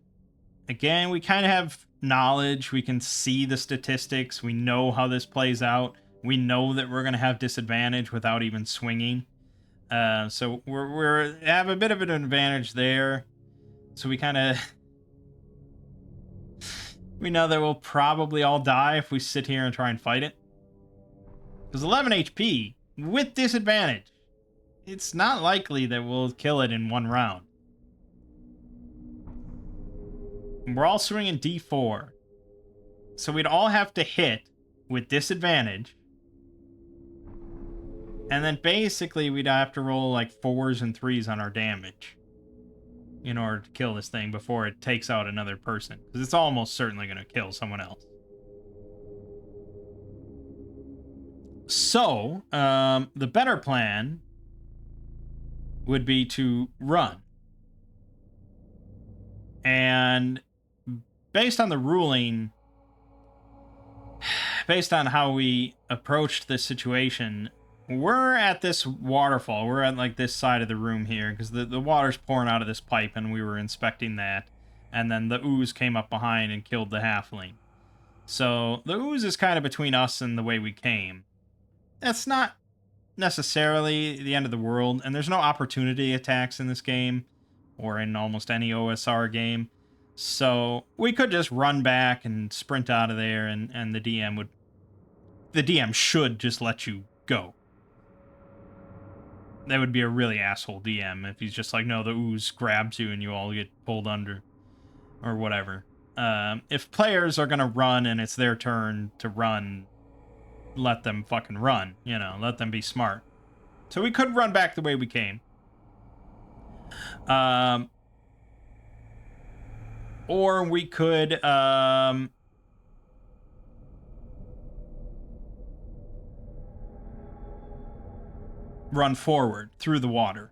Again, we kind of have knowledge. We can see the statistics. We know how this plays out. We know that we're going to have disadvantage without even swinging. So we're have a bit of an advantage there. So we kind of... we know that we'll probably all die if we sit here and try and fight it. Because 11 HP, with disadvantage, it's not likely that we'll kill it in one round. We're all swinging D4. So we'd all have to hit with disadvantage. And then basically we'd have to roll like 4s and 3s on our damage in order to kill this thing before it takes out another person. Because it's almost certainly going to kill someone else. So, the better plan would be to run. And based on the ruling, based on how we approached this situation, we're at this waterfall. We're at like this side of the room here because the water's pouring out of this pipe and we were inspecting that. And then the ooze came up behind and killed the halfling. So the ooze is kind of between us and the way we came. That's not necessarily the end of the world, and there's no opportunity attacks in this game or in almost any OSR game. So we could just run back and sprint out of there, and the DM should just let you go. That would be a really asshole DM if he's just like, no, the ooze grabs you and you all get pulled under or whatever. If players are gonna run and it's their turn to run, let them fucking run, you know, let them be smart. So we could run back the way we came. Or we could run forward through the water.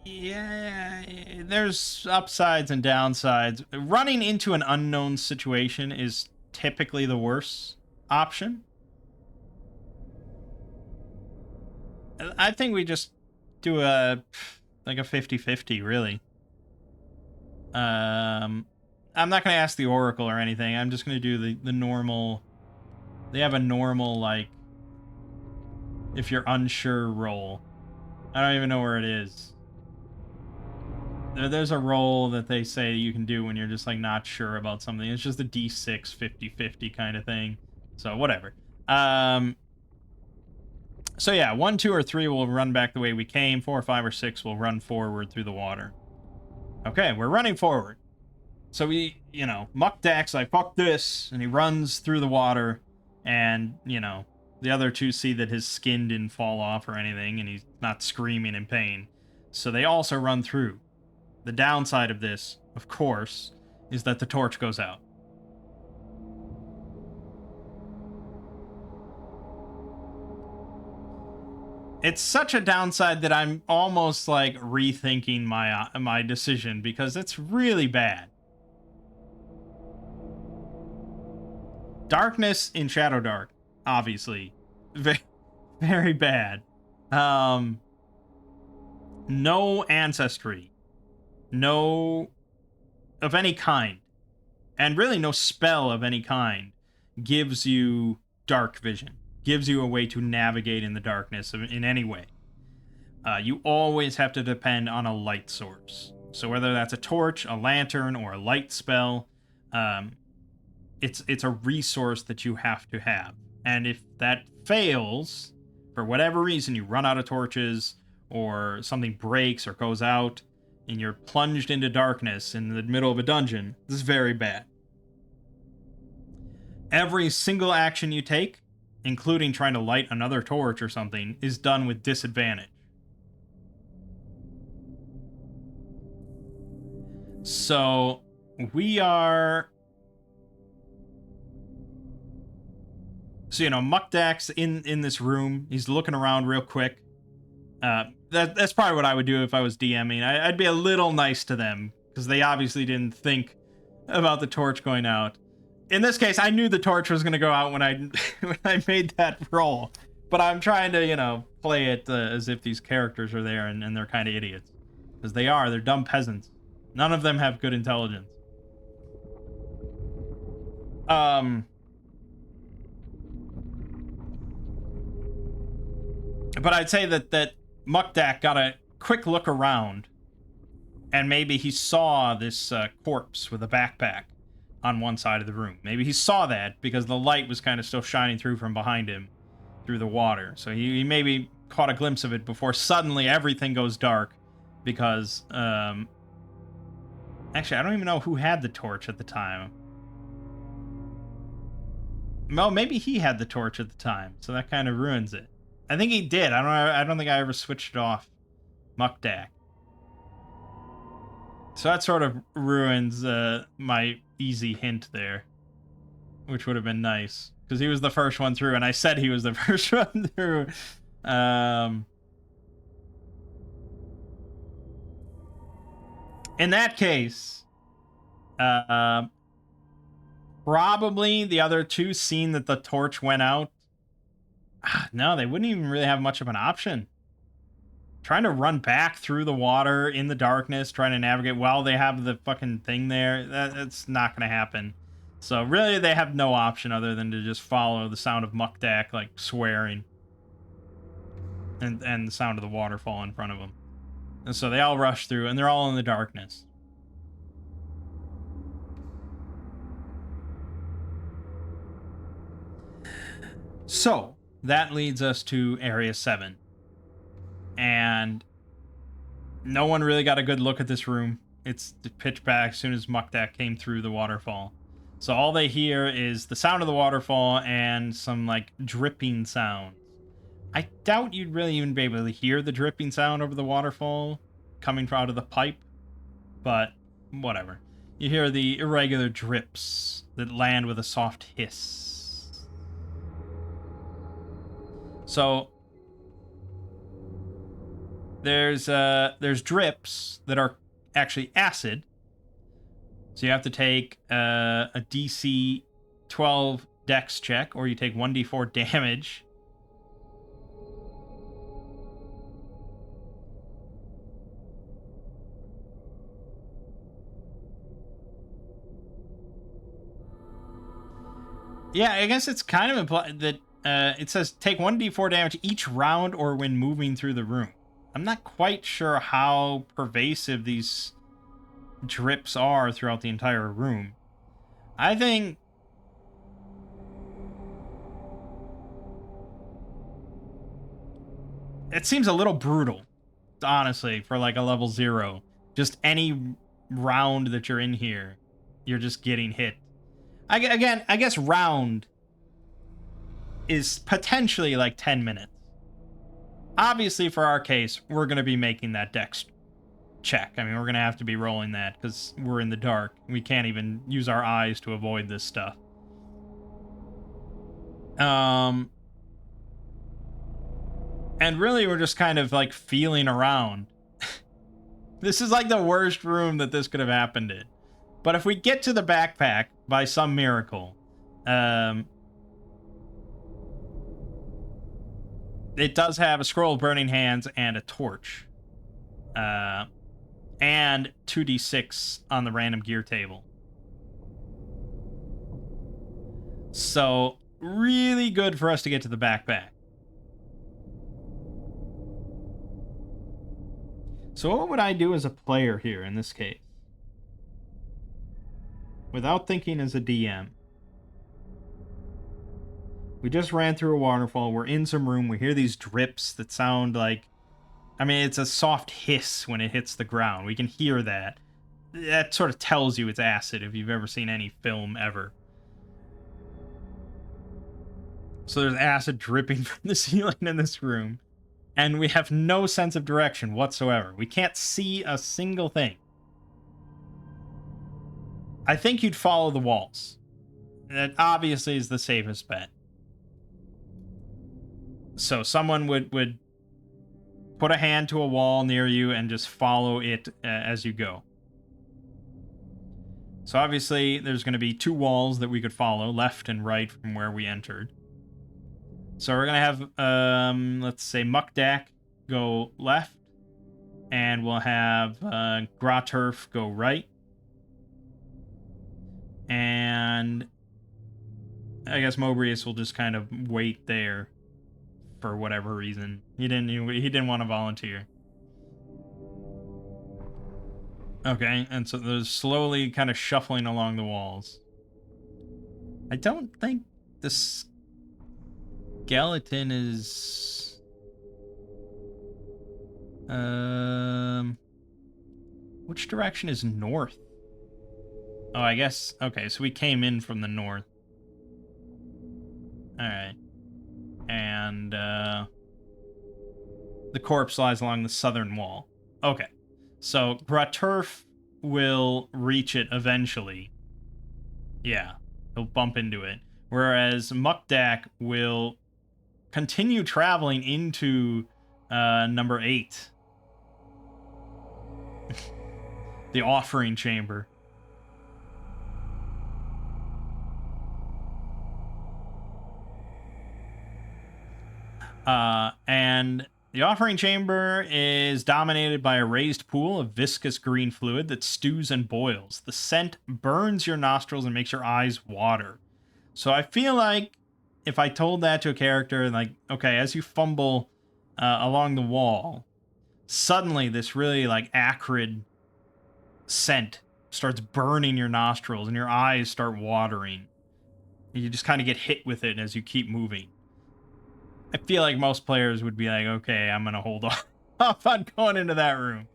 Yeah, there's upsides and downsides. Running into an unknown situation is typically the worst option. I think we just do like a 50-50, really. I'm not going to ask the Oracle or anything. I'm just going to do the normal... They have a normal, like, if you're unsure roll. I don't even know where it is. There's a roll that they say you can do when you're just, like, not sure about something. It's just a D6 50-50 kind of thing. So, whatever. So, yeah, 1, 2, or 3 will run back the way we came. 4, 5, or 6 will run forward through the water. Okay, we're running forward. So we, you know, Muck Dax, like, fuck this, and he runs through the water, and, you know, the other two see that his skin didn't fall off or anything, and he's not screaming in pain. So they also run through. The downside of this, of course, is that the torch goes out. It's such a downside that I'm almost, like, rethinking my decision, because it's really bad. Darkness in Shadowdark, obviously. Very, very bad. No ancestry. no of any kind, and really no spell of any kind, gives you dark vision, gives you a way to navigate in the darkness in any way. You always have to depend on a light source. So whether that's a torch, a lantern, or a light spell, um, it's a resource that you have to have. And if that fails, for whatever reason, you run out of torches, or something breaks or goes out, and you're plunged into darkness in the middle of a dungeon, this is very bad. Every single action you take, including trying to light another torch or something, is done with disadvantage. So we are. So, Muckdack's in this room. He's looking around real quick. That's probably what I would do if I was DMing. I'd be a little nice to them, because they obviously didn't think about the torch going out. In this case, I knew the torch was going to go out when I when I made that roll. But I'm trying to, play it as if these characters are there and they're kind of idiots. Because they are. They're dumb peasants. None of them have good intelligence. But I'd say that Muckdack got a quick look around, and maybe he saw this corpse with a backpack on one side of the room. Maybe he saw that because the light was kind of still shining through from behind him through the water. So he maybe caught a glimpse of it before suddenly everything goes dark because... Actually, I don't even know who had the torch at the time. Well, maybe he had the torch at the time, so that kind of ruins it. I think he did. I don't think I ever switched it off Muckdack. So that sort of ruins my easy hint there, which would have been nice because he was the first one through, and I said he was the first one through. In that case, probably the other two, seen that the torch went out. No, they wouldn't even really have much of an option. Trying to run back through the water in the darkness, trying to navigate while they have the fucking thing there, that's not going to happen. So really, they have no option other than to just follow the sound of Muckdack, like, swearing. And the sound of the waterfall in front of them. And so they all rush through, and they're all in the darkness. So, that leads us to Area 7. And no one really got a good look at this room. It's pitch black as soon as Muckdack came through the waterfall. So all they hear is the sound of the waterfall and some, like, dripping sounds. I doubt you'd really even be able to hear the dripping sound over the waterfall coming out of the pipe. But, whatever. You hear the irregular drips that land with a soft hiss. So... There's drips that are actually acid. So you have to take a DC 12 dex check, or you take 1d4 damage. Yeah, I guess it's kind of implied that it says take 1d4 damage each round or when moving through the room. I'm not quite sure how pervasive these drips are throughout the entire room. I think... It seems a little brutal, honestly, for like a level 0. Just any round that you're in here, you're just getting hit. I guess round is potentially like 10 minutes. Obviously, for our case, we're going to be making that dex check. I mean, we're going to have to be rolling that because we're in the dark. We can't even use our eyes to avoid this stuff. And really, we're just kind of like feeling around. This is like the worst room that this could have happened in. But if we get to the backpack by some miracle, it does have a scroll of burning hands and a torch. and 2d6 on the random gear table. So, really good for us to get to the backpack. So what would I do as a player here in this case? Without thinking as a DM. We just ran through a waterfall. We're in some room. We hear these drips that sound like... I mean, it's a soft hiss when it hits the ground. We can hear that. That sort of tells you it's acid if you've ever seen any film ever. So there's acid dripping from the ceiling in this room. And we have no sense of direction whatsoever. We can't see a single thing. I think you'd follow the walls. That obviously is the safest bet. So someone would put a hand to a wall near you and just follow it as you go. So obviously there's going to be two walls that we could follow, left and right from where we entered. So we're going to have, let's say, Muckdack go left, and we'll have Graturf go right. And I guess Mobrius will just kind of wait there for whatever reason. He didn't want to volunteer. Okay, and so they're slowly kind of shuffling along the walls. I don't think the skeleton is... Which direction is north? Oh, I guess... Okay, so we came in from the north. Alright. And, the corpse lies along the southern wall. Okay. So, Graturf will reach it eventually. Yeah. He'll bump into it. Whereas Muckdack will continue traveling into, number 8. The offering chamber. And the offering chamber is dominated by a raised pool of viscous green fluid that stews and boils. The scent burns your nostrils and makes your eyes water. So I feel like if I told that to a character, like, okay, as you fumble along the wall, suddenly this really, like, acrid scent starts burning your nostrils and your eyes start watering. You just kind of get hit with it as you keep moving. I feel like most players would be like, okay, I'm going to hold off on going into that room.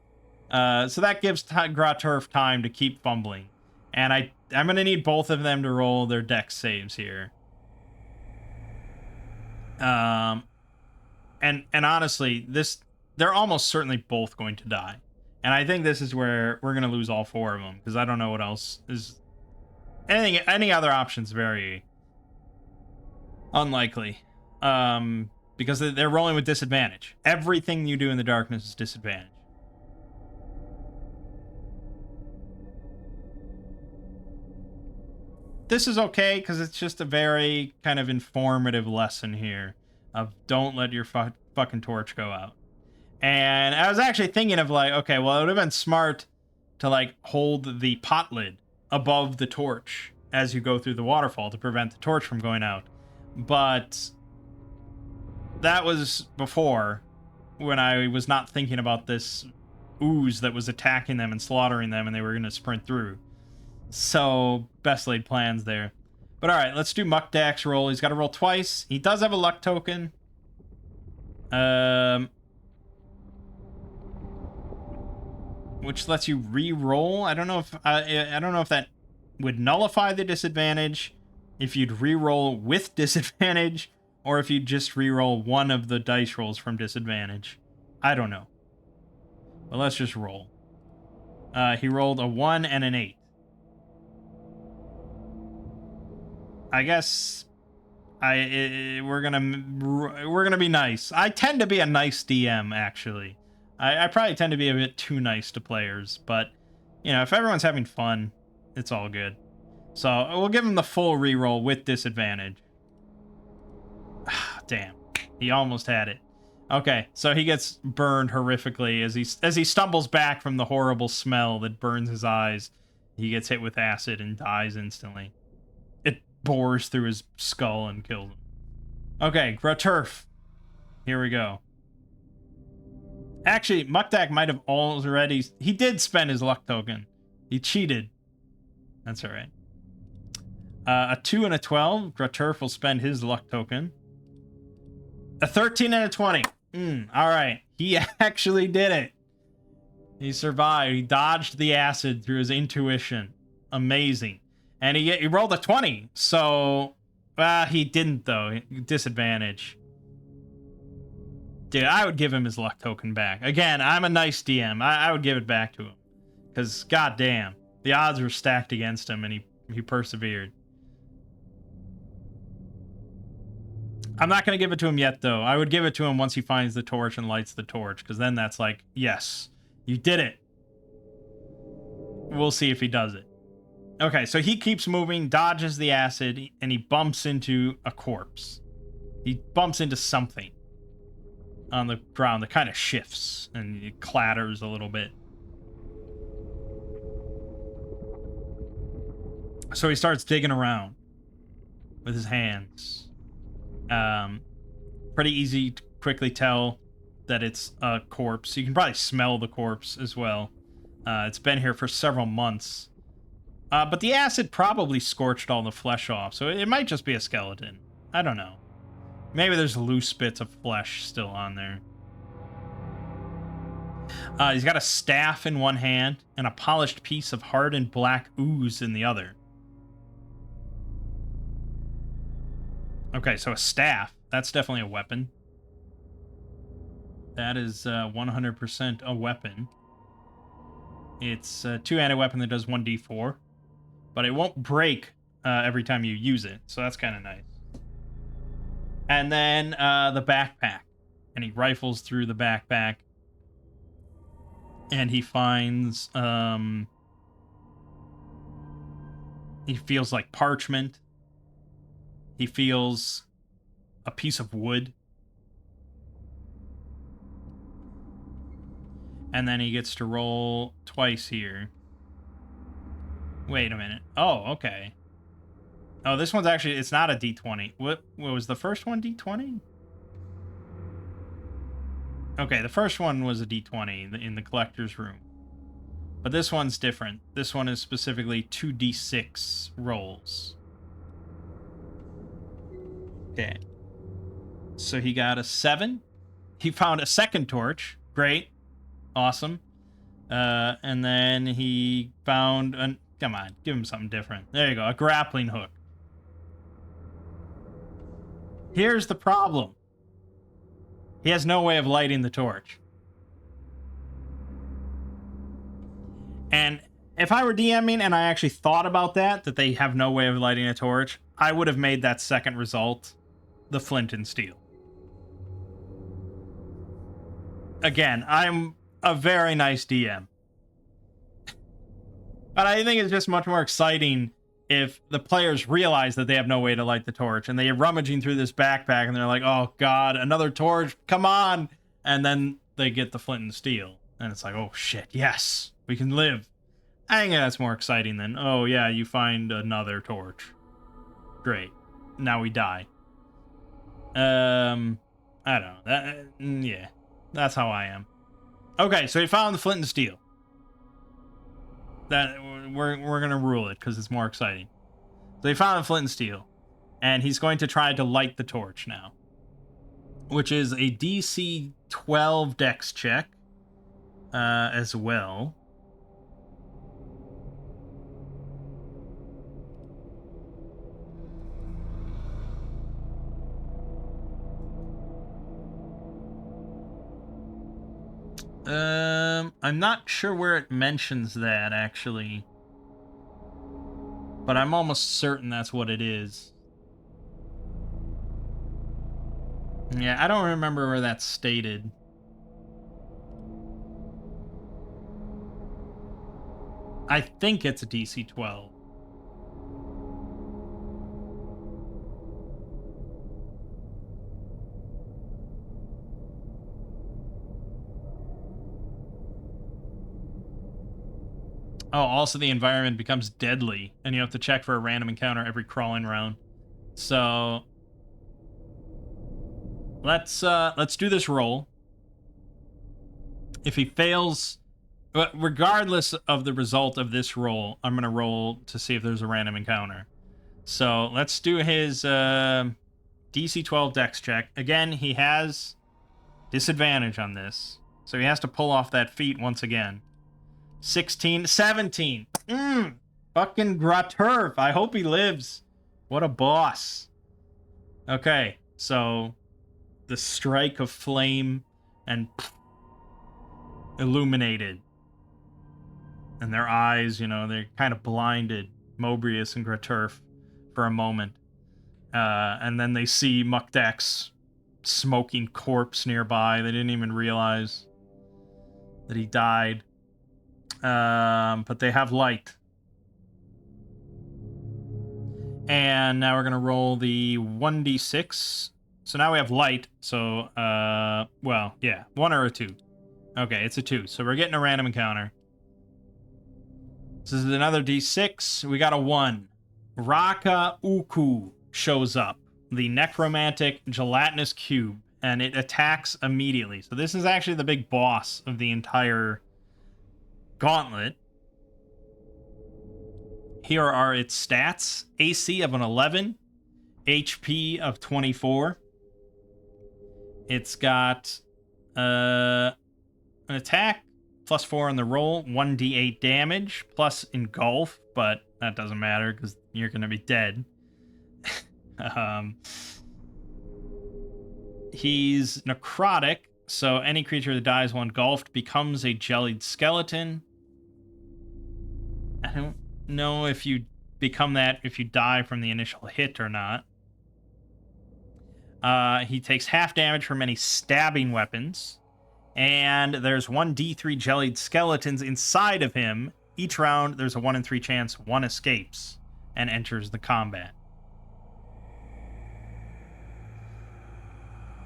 So that gives Graturf time to keep fumbling. And I'm going to need both of them to roll their dex saves here. And honestly, they're almost certainly both going to die. And I think this is where we're going to lose all 4 of them, because I don't know what else is... Any other option's very unlikely. Because they're rolling with disadvantage. Everything you do in the darkness is disadvantage. This is okay, because it's just a very kind of informative lesson here of don't let your fucking torch go out. And I was actually thinking of, like, okay, well, it would have been smart to, like, hold the pot lid above the torch as you go through the waterfall to prevent the torch from going out. But that was before, when I was not thinking about this ooze that was attacking them and slaughtering them and they were going to sprint through. So, best laid plans there. But alright, let's do Muckdack's roll. He's got to roll twice. He does have a luck token. Which lets you re-roll. I don't know if that would nullify the disadvantage if you'd re-roll with disadvantage, or if you just re-roll one of the dice rolls from disadvantage. I don't know. But let's just roll. He rolled a 1 and an 8. I guess we're gonna be nice. I tend to be a nice DM, actually. I probably tend to be a bit too nice to players, but you know, if everyone's having fun, it's all good. So we'll give him the full reroll with disadvantage. Damn, he almost had it. Okay, so he gets burned horrifically as he stumbles back from the horrible smell that burns his eyes. He gets hit with acid and dies instantly. It bores through his skull and kills him. Okay, Graturf. Here we go. Actually, Mukdak might have already... He did spend his luck token. He cheated. That's alright. A 2 and a 12. Graturf will spend his luck token. A 13 and a 20. Alright. He actually did it. He survived. He dodged the acid through his intuition. Amazing. And he rolled a 20. So... he didn't, though. Disadvantage. Dude, I would give him his luck token back. Again, I'm a nice DM. I would give it back to him. Because, goddamn, the odds were stacked against him, and he persevered. I'm not going to give it to him yet, though. I would give it to him once he finds the torch and lights the torch, because then that's like, yes, you did it. We'll see if he does it. Okay, so he keeps moving, dodges the acid, and he bumps into a corpse. He bumps into something on the ground that kind of shifts and it clatters a little bit. So he starts digging around with his hands. Pretty easy to quickly tell that it's a corpse. You can probably smell the corpse as well. It's been here for several months. But the acid probably scorched all the flesh off, so it might just be a skeleton. I don't know. Maybe there's loose bits of flesh still on there. He's got a staff in one hand and a polished piece of hardened black ooze in the other. Okay, so a staff. That's definitely a weapon. That is 100% a weapon. It's a two-handed weapon that does 1d4. But it won't break every time you use it, so that's kind of nice. And then the backpack. And he rifles through the backpack. And he finds... he feels like parchment. He feels a piece of wood. And then he gets to roll twice here. Wait a minute. Oh, okay. Oh, this one's actually... It's not a D20. What was the first one? D20? Okay, the first one was a D20 in the collector's room. But this one's different. This one is specifically 2d6 rolls. Okay. So he got a 7. He found a second torch. Great. Awesome. And then he found... Come on, give him something different. There you go, a grappling hook. Here's the problem. He has no way of lighting the torch. And if I were DMing and I actually thought about that they have no way of lighting a torch, I would have made that second result the flint and steel. Again, I'm a very nice DM. But I think it's just much more exciting if the players realize that they have no way to light the torch, and they're rummaging through this backpack, and they're like, oh god, another torch, come on! And then they get the flint and steel, and it's like, oh shit, yes, we can live. I think that's more exciting than, oh yeah, you find another torch. Great. Now we die. I don't know. Yeah, that's how I am. Okay, so he found the flint and steel. That we're gonna rule it because it's more exciting. So he found a flint and steel, and he's going to try to light the torch now, which is a DC 12 Dex check as well. I'm not sure where it mentions that, actually. But I'm almost certain that's what it is. Yeah, I don't remember where that's stated. I think it's a DC 12. Oh, also the environment becomes deadly, and you have to check for a random encounter every crawling round. So let's do this roll. If he fails, but regardless of the result of this roll, I'm gonna roll to see if there's a random encounter. So let's do his DC 12 Dex check. Again, he has disadvantage on this, so he has to pull off that feat once again. 16, 17. Fucking Graturf. I hope he lives. What a boss. Okay, so the strike of flame and illuminated. And their eyes, you know, they're kind of blinded, Mobrius and Graturf, for a moment. And then they see Mukdak's smoking corpse nearby. They didn't even realize that he died. But they have light. And now we're going to roll the 1d6. So now we have light. So, well, yeah, 1 or a 2. Okay, it's a 2. So we're getting a random encounter. This is another d6. We got a 1. Raka Uku shows up. The necromantic gelatinous cube. And it attacks immediately. So this is actually the big boss of the entire gauntlet. Here are its stats. AC of an 11. HP of 24. It's got an attack, plus 4 on the roll, 1d8 damage, plus engulf, but that doesn't matter because you're going to be dead. He's necrotic, so any creature that dies while engulfed becomes a jellied skeleton. I don't know if you become that if you die from the initial hit or not. He takes half damage from any stabbing weapons. And there's 1d3 jellied skeletons inside of him. Each round, there's a 1 in 3 chance one escapes and enters the combat.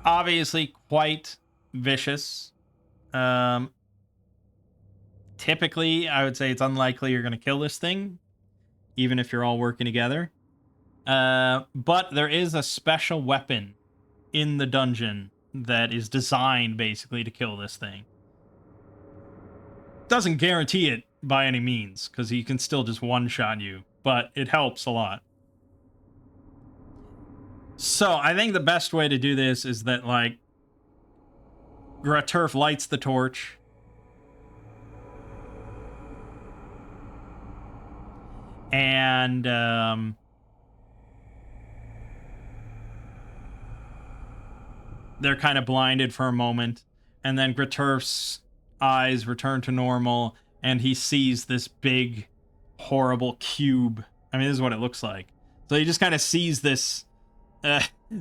Obviously, quite vicious. Typically, I would say it's unlikely you're going to kill this thing, even if you're all working together. But there is a special weapon in the dungeon that is designed basically to kill this thing. Doesn't guarantee it by any means, because he can still just one-shot you, but it helps a lot. So I think the best way to do this is that, like, Graturf lights the torch. And they're kind of blinded for a moment, and then Graturf's eyes return to normal, and he sees this big, horrible cube. I mean, this is what it looks like. So he just kind of sees this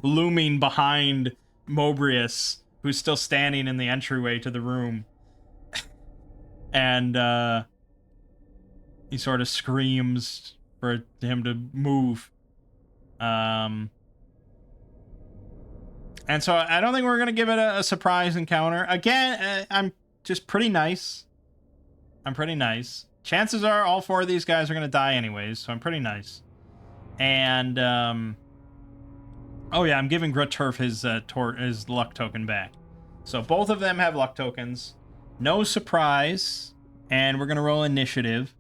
looming behind Mobrius, who's still standing in the entryway to the room. And he sort of screams for him to move. And so I don't think we're going to give it a surprise encounter. Again, I'm just pretty nice. I'm pretty nice. Chances are all 4 of these guys are going to die anyways, so I'm pretty nice. And, oh yeah, I'm giving Graturf his luck token back. So both of them have luck tokens. No surprise. And we're going to roll initiative.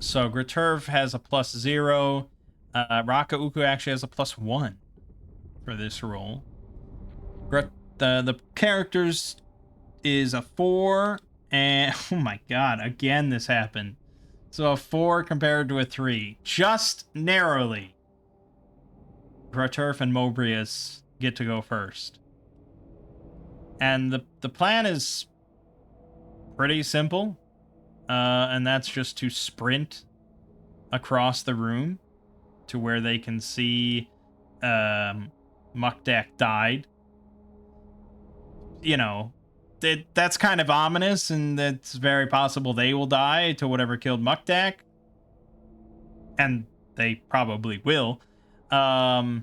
So Graturf has a +0. Raka Uku actually has a +1 for this roll. The characters is a 4, and oh my god, again this happened. So a 4 compared to a 3, just narrowly. Graturf and Mobrius get to go first. And the plan is pretty simple, and that's just to sprint across the room to where they can see Mukdak died. You know, that's kind of ominous, and it's very possible they will die to whatever killed Mukdak. And they probably will. But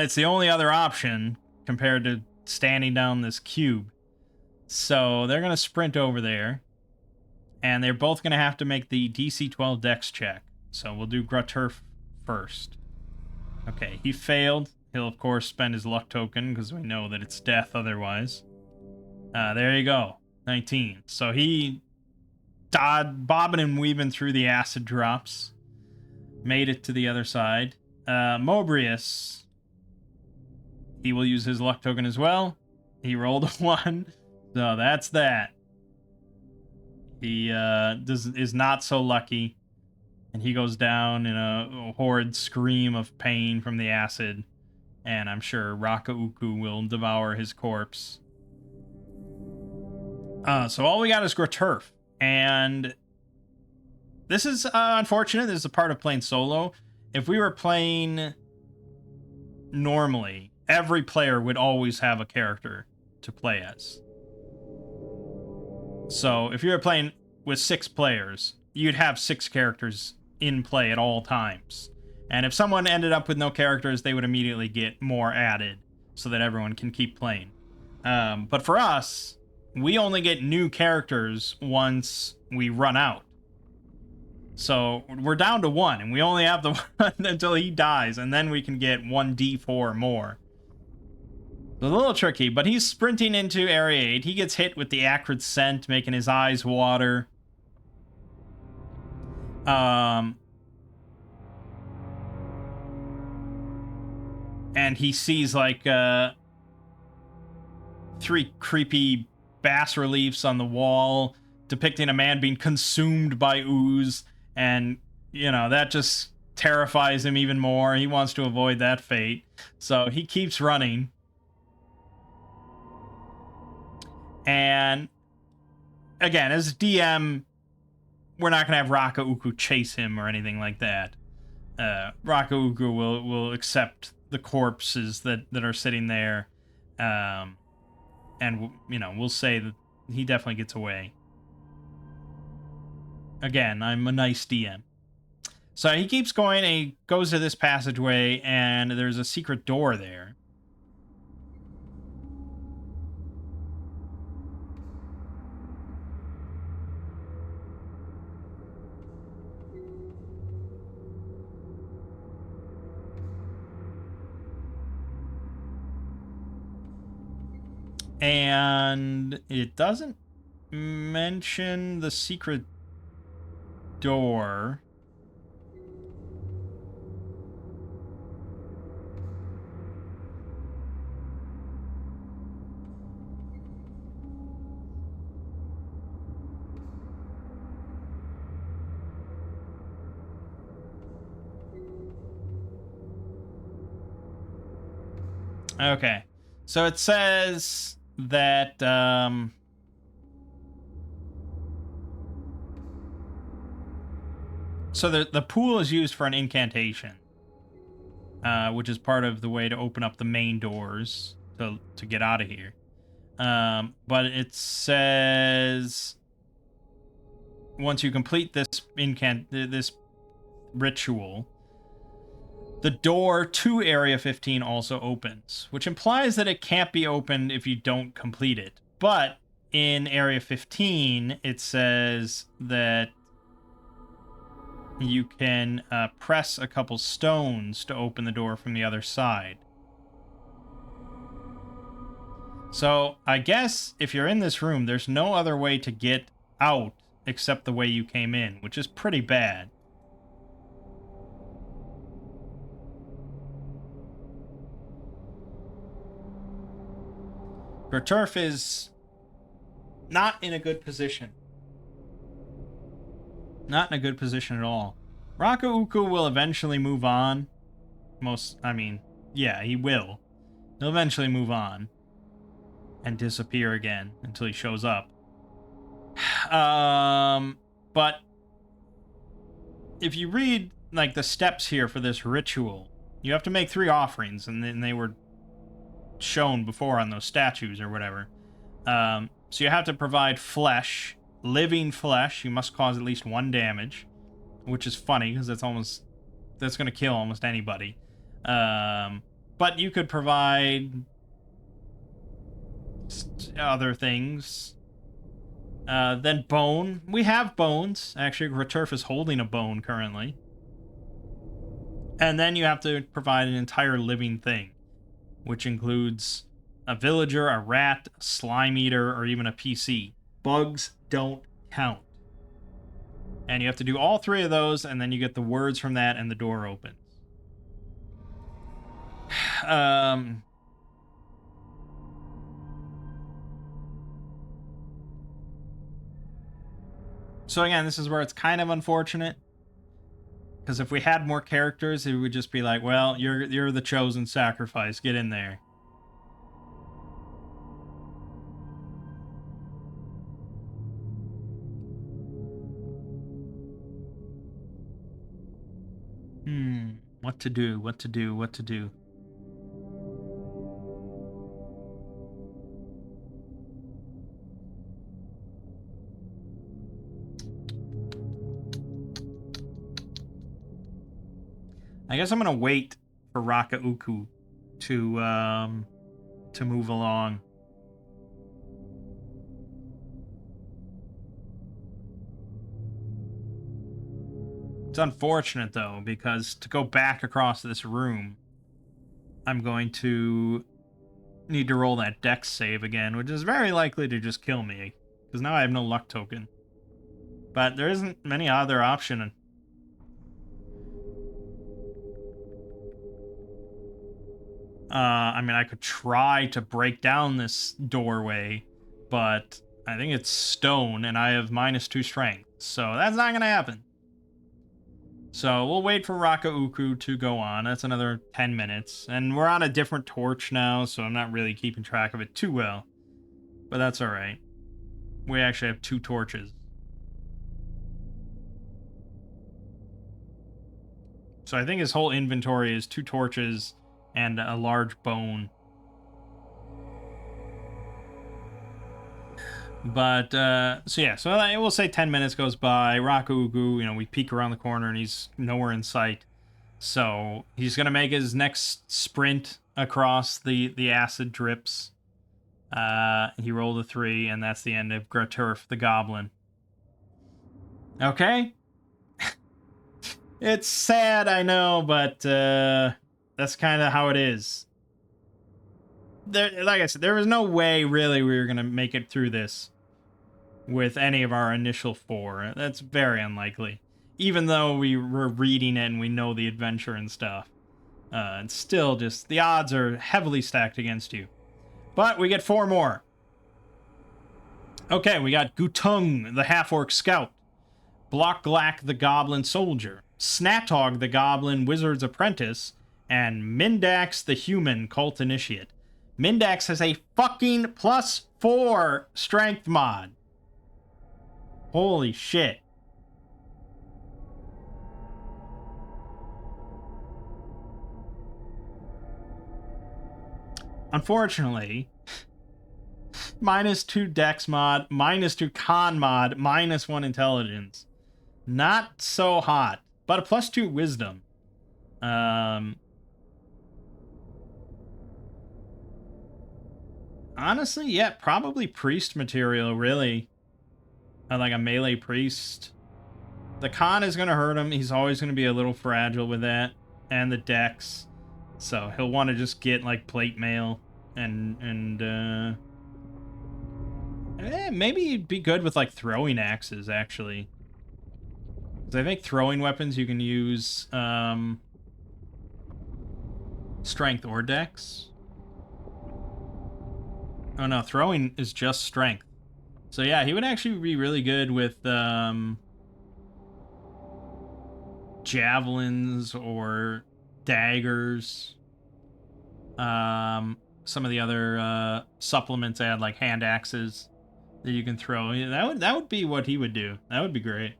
it's the only other option compared to standing down this cube. So they're going to sprint over there. And they're both going to have to make the DC 12 Dex check. So we'll do Gruturf first. Okay, he failed. He'll, of course, spend his luck token, because we know that it's death otherwise. There you go. 19. So he bobbing and weaving through the acid drops. Made it to the other side. Mobrius, he will use his luck token as well. He rolled a 1. So that's that. He is not so lucky. And he goes down in a horrid scream of pain from the acid. And I'm sure Rakauku will devour his corpse. So all we got is Gruturf. And this is unfortunate. This is a part of playing solo. If we were playing normally, every player would always have a character to play as. So if you were playing with 6 players, you'd have 6 characters in play at all times. And if someone ended up with no characters, they would immediately get more added so that everyone can keep playing. But for us, we only get new characters once we run out. So we're down to 1, and we only have the 1 until he dies, and then we can get 1d4 more. It's a little tricky, but he's sprinting into Area 8. He gets hit with the acrid scent, making his eyes water. And he sees, like, 3 creepy bas reliefs on the wall depicting a man being consumed by ooze, and, you know, that just terrifies him even more. He wants to avoid that fate, so he keeps running. And again, as DM, we're not gonna have Rakauku chase him or anything like that. Rakauku will accept the corpses that are sitting there, and, you know, we'll say that he definitely gets away. Again, I'm a nice DM. So he keeps going, and he goes to this passageway, and there's a secret door there. And it doesn't mention the secret door. Okay. So it says that so the pool is used for an incantation, which is part of the way to open up the main doors to get out of here. But it says once you complete this ritual, the door to Area 15 also opens, which implies that it can't be opened if you don't complete it. But in Area 15, it says that you can press a couple stones to open the door from the other side. So I guess if you're in this room, there's no other way to get out except the way you came in, which is pretty bad. Gruturf is not in a good position. Not in a good position at all. Rakauku will eventually move on. Yeah, he will. He'll eventually move on and disappear again until he shows up. But if you read, like, the steps here for this ritual, you have to make 3 offerings, and then they were shown before on those statues or whatever. So you have to provide flesh, living flesh. You must cause at least 1 damage, which is funny because that's going to kill almost anybody. But you could provide other things. Then bone. We have bones. Actually, Returf is holding a bone currently. And then you have to provide an entire living thing, which includes a villager, a rat, a slime eater, or even a PC. Bugs don't count. And you have to do all three of those, and then you get the words from that, and the door opens. So again, this is where it's kind of unfortunate, because if we had more characters, it would just be like, well, you're the chosen sacrifice. Get in there. What to do? What to do? What to do? I guess I'm gonna wait for Rakauku to move along. It's unfortunate though, because to go back across this room, I'm going to need to roll that dex save again, which is very likely to just kill me, because now I have no luck token. But there isn't many other option. I mean, I could try to break down this doorway, but I think it's stone, and I have -2 strength, so that's not gonna happen. So we'll wait for Rakauku to go on. That's another 10 minutes. And we're on a different torch now, so I'm not really keeping track of it too well. But that's alright. We actually have 2 torches. So I think his whole inventory is 2 torches and a large bone. But, so yeah, so we'll say 10 minutes goes by. Rakauku, we peek around the corner and he's nowhere in sight. So he's going to make his next sprint across the acid drips. He rolled a 3, and that's the end of Graturf the Goblin. Okay? It's sad, I know, but that's kind of how it is. Like I said, there was no way, really, we were going to make it through this with any of our initial 4. That's very unlikely. Even though we were reading it and we know the adventure and stuff. It's still just, the odds are heavily stacked against you. But we get 4 more. Okay, we got Gutung, the half-orc scout. Blockglack, the goblin soldier. Snatog, the goblin wizard's apprentice. And Mindax, the human cult initiate. Mindax has a fucking +4 strength mod. Holy shit. Unfortunately, -2 dex mod, -2 con mod, -1 intelligence. Not so hot, but a +2 wisdom. Honestly, yeah, probably priest material, really. Like a melee priest. The con is going to hurt him. He's always going to be a little fragile with that. And the dex. So he'll want to just get, like, plate mail. And maybe he'd be good with, like, throwing axes, actually. Because I think throwing weapons you can use strength or dex. Oh, no, throwing is just strength. So yeah, he would actually be really good with javelins or daggers. Some of the other supplements add like hand axes that you can throw. That would be what he would do. That would be great.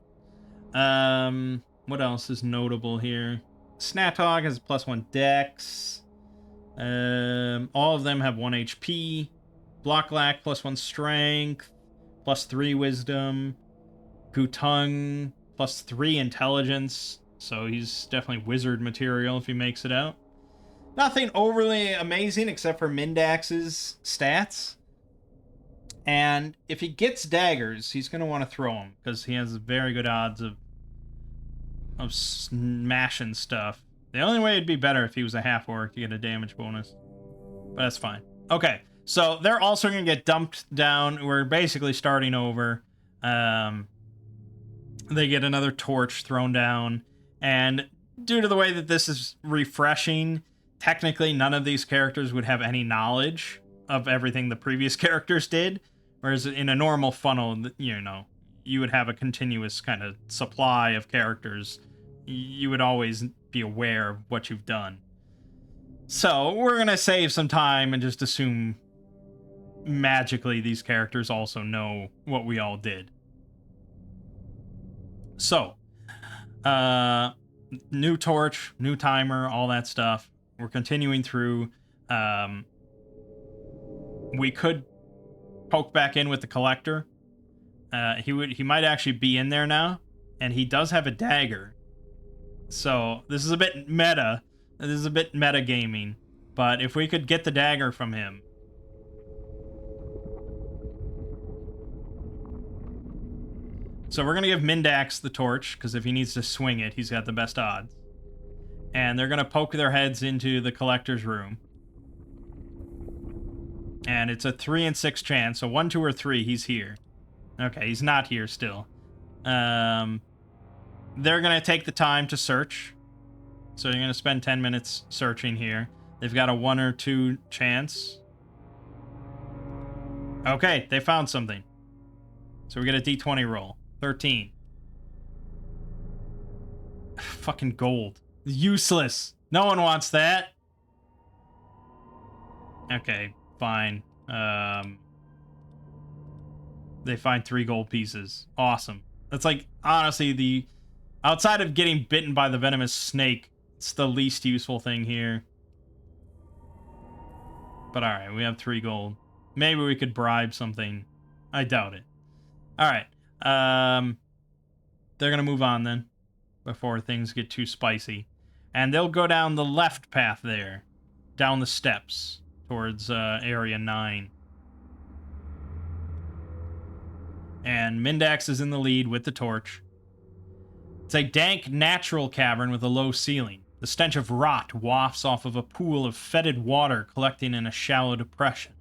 What else is notable here? Snatog has +1 dex. All of them have 1 HP. Blockglack +1 strength. +3 wisdom. Gutung +3 intelligence. So he's definitely wizard material if he makes it out. Nothing overly amazing except for Mindax's stats. And if he gets daggers, he's going to want to throw them because he has very good odds of smashing stuff. The only way it'd be better if he was a half orc to get a damage bonus. But that's fine. Okay, so they're also going to get dumped down. We're basically starting over. They get another torch thrown down. And due to the way that this is refreshing, technically none of these characters would have any knowledge of everything the previous characters did. Whereas in a normal funnel, you know, you would have a continuous kind of supply of characters. You would always be aware of what you've done. So we're going to save some time and just assume magically these characters also know what we all did. So, new torch, new timer, all that stuff. We're continuing through. We could poke back in with the collector. He might actually be in there now, and he does have a dagger. So this is a bit meta. This is a bit metagaming. But if we could get the dagger from him. So we're going to give Mindax the torch, because if he needs to swing it, he's got the best odds. And they're going to poke their heads into the collector's room. And it's a 3 in 6 chance, so 1, 2, or 3, he's here. Okay, he's not here still. They're going to take the time to search. So you're going to spend 10 minutes searching here. They've got a 1 or 2 chance. Okay, they found something. So we get a d20 roll. 13. Fucking gold. Useless. No one wants that. Okay, fine. They find 3 gold pieces. Awesome. That's like, honestly, outside of getting bitten by the venomous snake, it's the least useful thing here. But alright, we have 3 gold. Maybe we could bribe something. I doubt it. Alright. They're gonna move on then, before things get too spicy. And they'll go down the left path there. Down the steps, towards Area 9. And Mindax is in the lead with the torch. It's a dank, natural cavern with a low ceiling. The stench of rot wafts off of a pool of fetid water collecting in a shallow depression.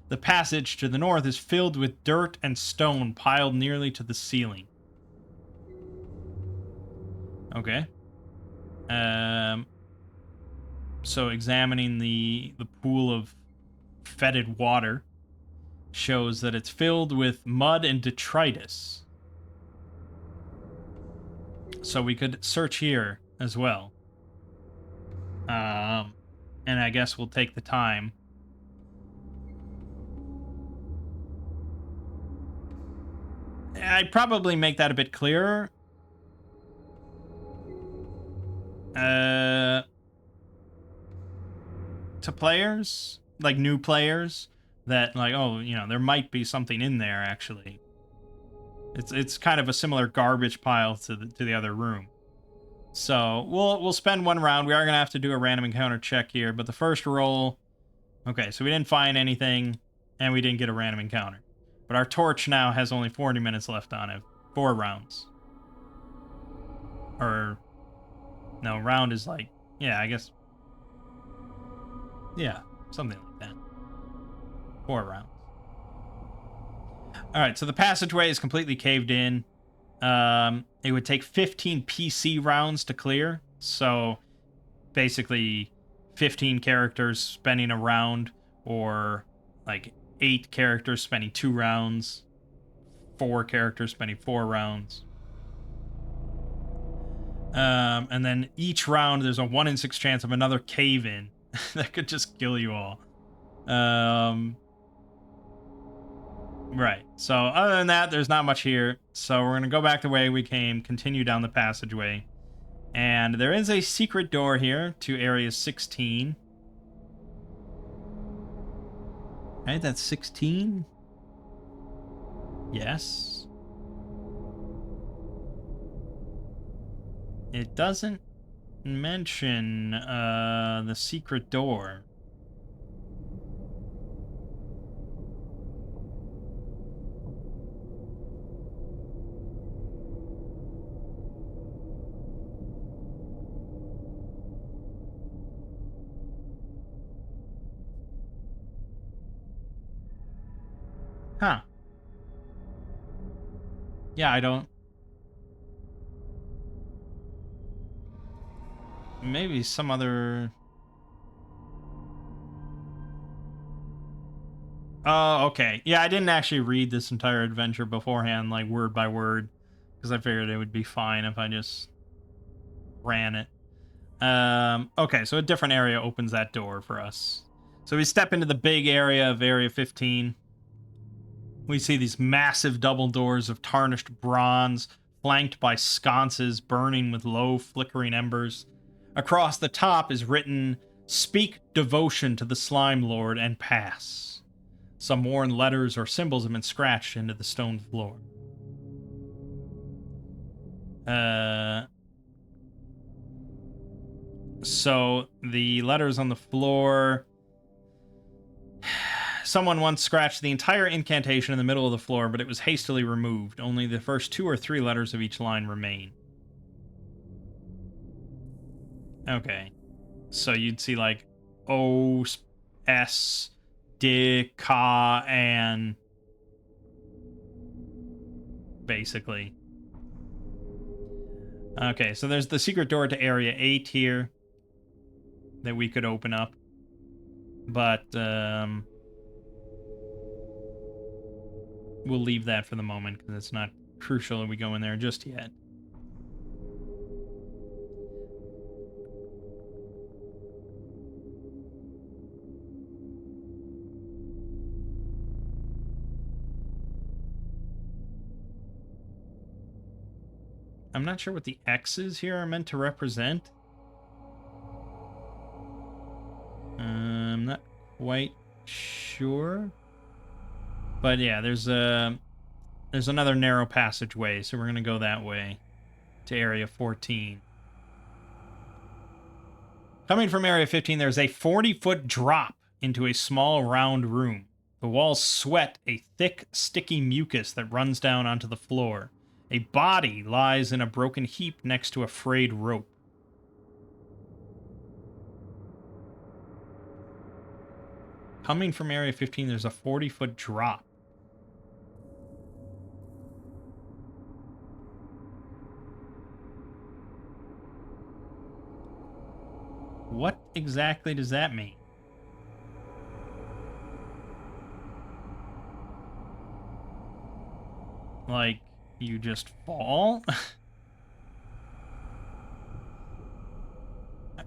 The passage to the north is filled with dirt and stone piled nearly to the ceiling. Okay. So examining the pool of fetid water shows that it's filled with mud and detritus. So we could search here as well. And I guess we'll take the time. I'd probably make that a bit clearer. To players, like new players, that like, oh, you know, there might be something in there actually. It's kind of a similar garbage pile to the other room. So we'll spend 1 round. We are gonna have to do a random encounter check here, but the first roll, okay, so we didn't find anything, and we didn't get a random encounter. But our torch now has only 40 minutes left on it. 4 rounds. Or no, round is like, yeah, I guess. Yeah, something like that. 4 rounds. All right, so the passageway is completely caved in. It would take 15 PC rounds to clear. So basically 15 characters spending a round, or like 8 characters spending 2 rounds, 4 characters spending 4 rounds. And then each round there's a 1 in 6 chance of another cave-in that could just kill you all. Right. So other than that, there's not much here. So we're going to go back the way we came, continue down the passageway. And there is a secret door here to Area 16. Right, that's 16? Yes. It doesn't mention the secret door. Yeah, I don't... Maybe some other... Oh, okay. Yeah, I didn't actually read this entire adventure beforehand, like, word by word, because I figured it would be fine if I just ran it. Okay, so a different area opens that door for us. So we step into the big area of Area 15. We see these massive double doors of tarnished bronze, flanked by sconces burning with low, flickering embers. Across the top is written, "Speak devotion to the Slime Lord and pass." Some worn letters or symbols have been scratched into the stone floor. So the letters on the floor... Someone once scratched the entire incantation in the middle of the floor, but it was hastily removed. Only the first 2 or 3 letters of each line remain. Okay. So you'd see like O, S, D, K, and basically. Okay, so there's the secret door to Area 8 here that we could open up. But, we'll leave that for the moment because it's not crucial that we go in there just yet. I'm not sure what the X's here are meant to represent. I'm not quite sure. But yeah, there's another narrow passageway, so we're going to go that way to Area 14. Coming from Area 15, there's a 40-foot drop into a small round room. The walls sweat a thick, sticky mucus that runs down onto the floor. A body lies in a broken heap next to a frayed rope. Coming from Area 15, there's a 40-foot drop. What exactly does that mean? Like, you just fall?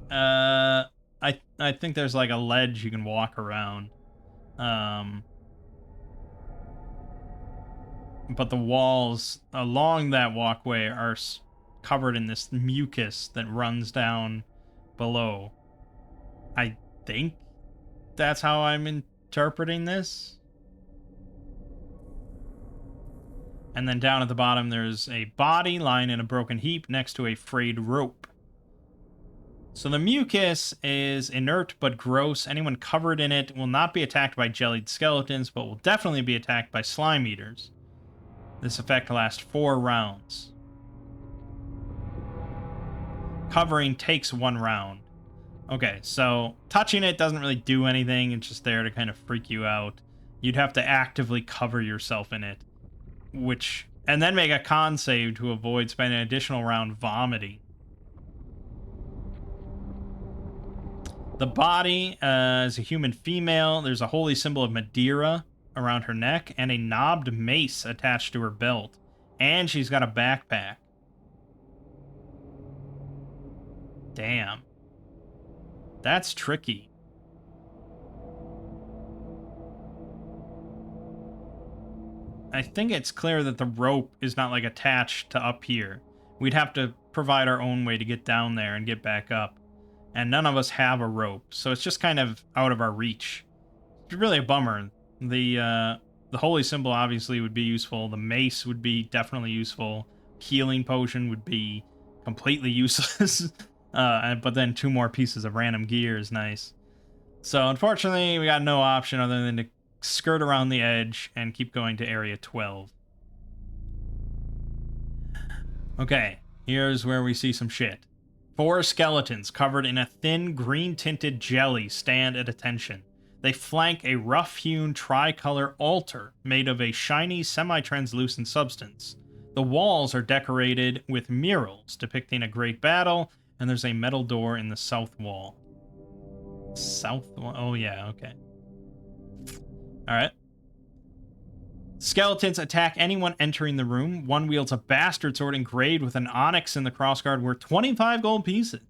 I think there's like a ledge you can walk around. But the walls along that walkway are covered in this mucus that runs down below. I think that's how I'm interpreting this. And then down at the bottom, there's a body lying in a broken heap next to a frayed rope. So the mucus is inert but gross. Anyone covered in it will not be attacked by jellied skeletons, but will definitely be attacked by slime eaters. This effect lasts 4 rounds. Covering takes 1 round. Okay, so touching it doesn't really do anything. It's just there to kind of freak you out. You'd have to actively cover yourself in it, and then make a con save to avoid spending an additional round vomiting. The body is a human female. There's a holy symbol of Madeira around her neck and a knobbed mace attached to her belt. And she's got a backpack. Damn. That's tricky. I think it's clear that the rope is not like attached to up here. We'd have to provide our own way to get down there and get back up. And none of us have a rope, so it's just kind of out of our reach. It's really a bummer. The holy symbol obviously would be useful. The mace would be definitely useful. Healing potion would be completely useless. But then 2 more pieces of random gear is nice. So unfortunately, we got no option other than to skirt around the edge and keep going to Area 12. Okay, here's where we see some shit. 4 skeletons covered in a thin green-tinted jelly stand at attention. They flank a rough-hewn tricolor altar made of a shiny, semi-translucent substance. The walls are decorated with murals depicting a great battle, and there's a metal door in the south wall. South wall? Oh, yeah, okay. All right. Skeletons attack anyone entering the room. One wields a bastard sword engraved with an onyx in the crossguard worth 25 gold pieces.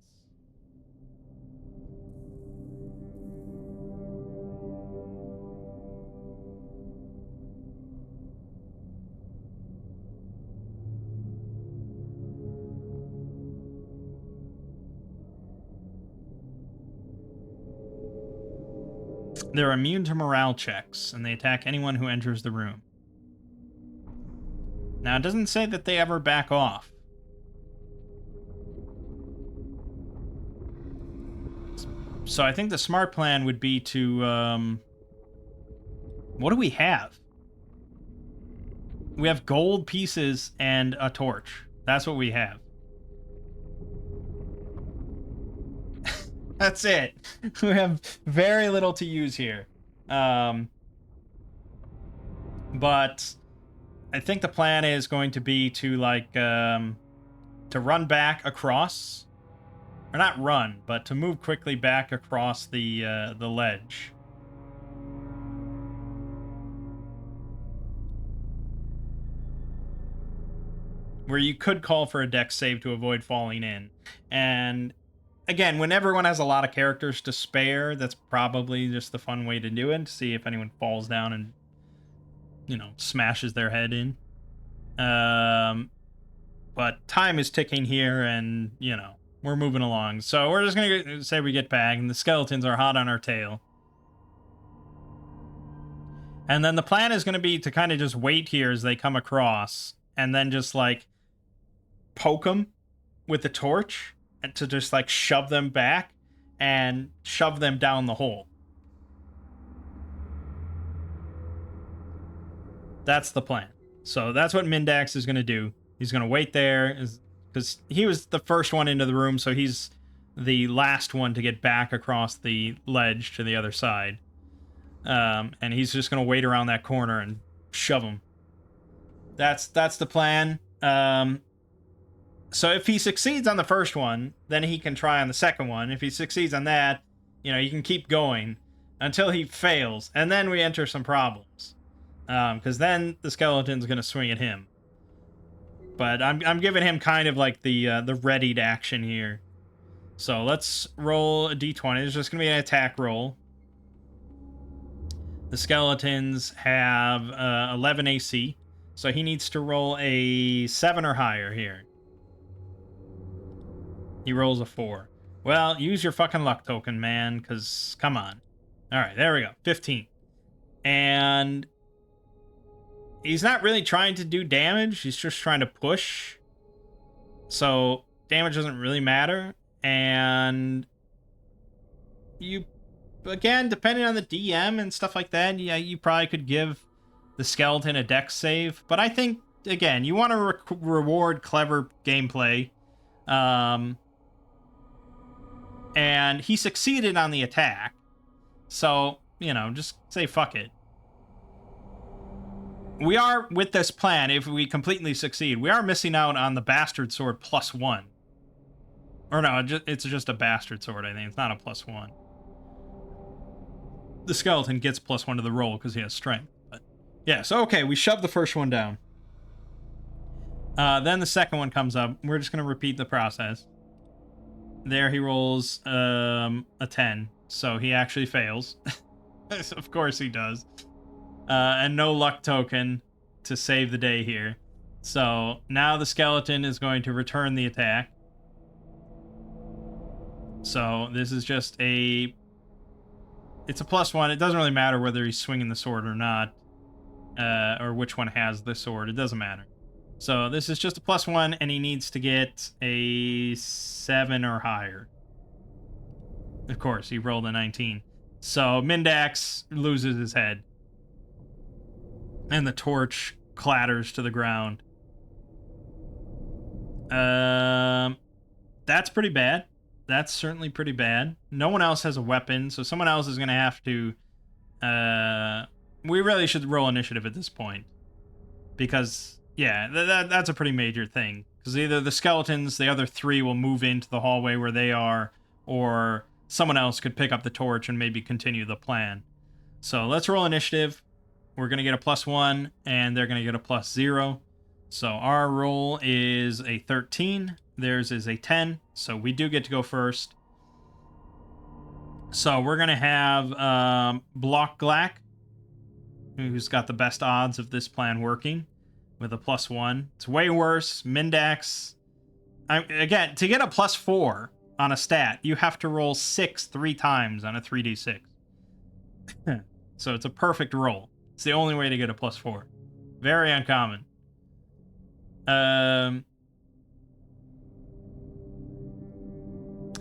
They're immune to morale checks, and they attack anyone who enters the room. Now, it doesn't say that they ever back off. So I think the smart plan would be to, what do we have? We have gold pieces and a torch. That's what we have. That's it. We have very little to use here. But I think the plan is going to be to, like, to run back across. Or not run, but to move quickly back across the ledge. Where you could call for a dex save to avoid falling in. And again, when everyone has a lot of characters to spare, that's probably just the fun way to do it, to see if anyone falls down and, you know, smashes their head in. But time is ticking here, and, you know, we're moving along. So we're just going to say we get back, and the skeletons are hot on our tail. And then the plan is going to be to kind of just wait here as they come across, and then just, like, poke them with the torch, and to just, like, shove them back and shove them down the hole. That's the plan. So that's what Mindax is going to do. He's going to wait there, because he was the first one into the room, so he's the last one to get back across the ledge to the other side. And he's just going to wait around that corner and shove him. That's the plan. So if he succeeds on the first one, then he can try on the second one. If he succeeds on that, you know, you can keep going until he fails, and then we enter some problems. Because then the skeleton's going to swing at him. But I'm giving him kind of like the readied action here. So let's roll a d20. It's just going to be an attack roll. The skeletons have 11 AC, so he needs to roll a 7 or higher here. He rolls a 4. Well, use your fucking luck token, man, because come on. All right, there we go. 15. And he's not really trying to do damage. He's just trying to push. So damage doesn't really matter. And you, again, depending on the DM and stuff like that, yeah, you probably could give the skeleton a dex save. But I think, again, you want to reward clever gameplay. And he succeeded on the attack. So, you know, just say fuck it. We are, with this plan, if we completely succeed, we are missing out on the bastard sword +1. Or no, it's just a bastard sword, I think. It's not a +1. The skeleton gets +1 to the roll because he has strength. But yeah, so okay, we shove the first one down. Then the second one comes up. We're just going to repeat the process. There he rolls a 10. So he actually fails. Of course he does. And no luck token to save the day here. So now the skeleton is going to return the attack. So this is just a... It's a +1. It doesn't really matter whether he's swinging the sword or not. Or which one has the sword. It doesn't matter. So this is just a +1, and he needs to get a 7 or higher. Of course, he rolled a 19. So Mindax loses his head. And the torch clatters to the ground. That's pretty bad. That's certainly pretty bad. No one else has a weapon, so someone else is going to have to... we really should roll initiative at this point. Because Yeah, that's a pretty major thing. Because either the skeletons, the other three, will move into the hallway where they are, or someone else could pick up the torch and maybe continue the plan. So let's roll initiative. We're going to get a +1, and they're going to get a +0. So our roll is a 13. Theirs is a 10. So we do get to go first. So we're going to have Block Glack, who's got the best odds of this plan working, with a +1. It's way worse. Mindax, again, to get a +4 on a stat, you have to roll 6 3 times on a 3d6. So it's a perfect roll. It's the only way to get a +4. Very uncommon.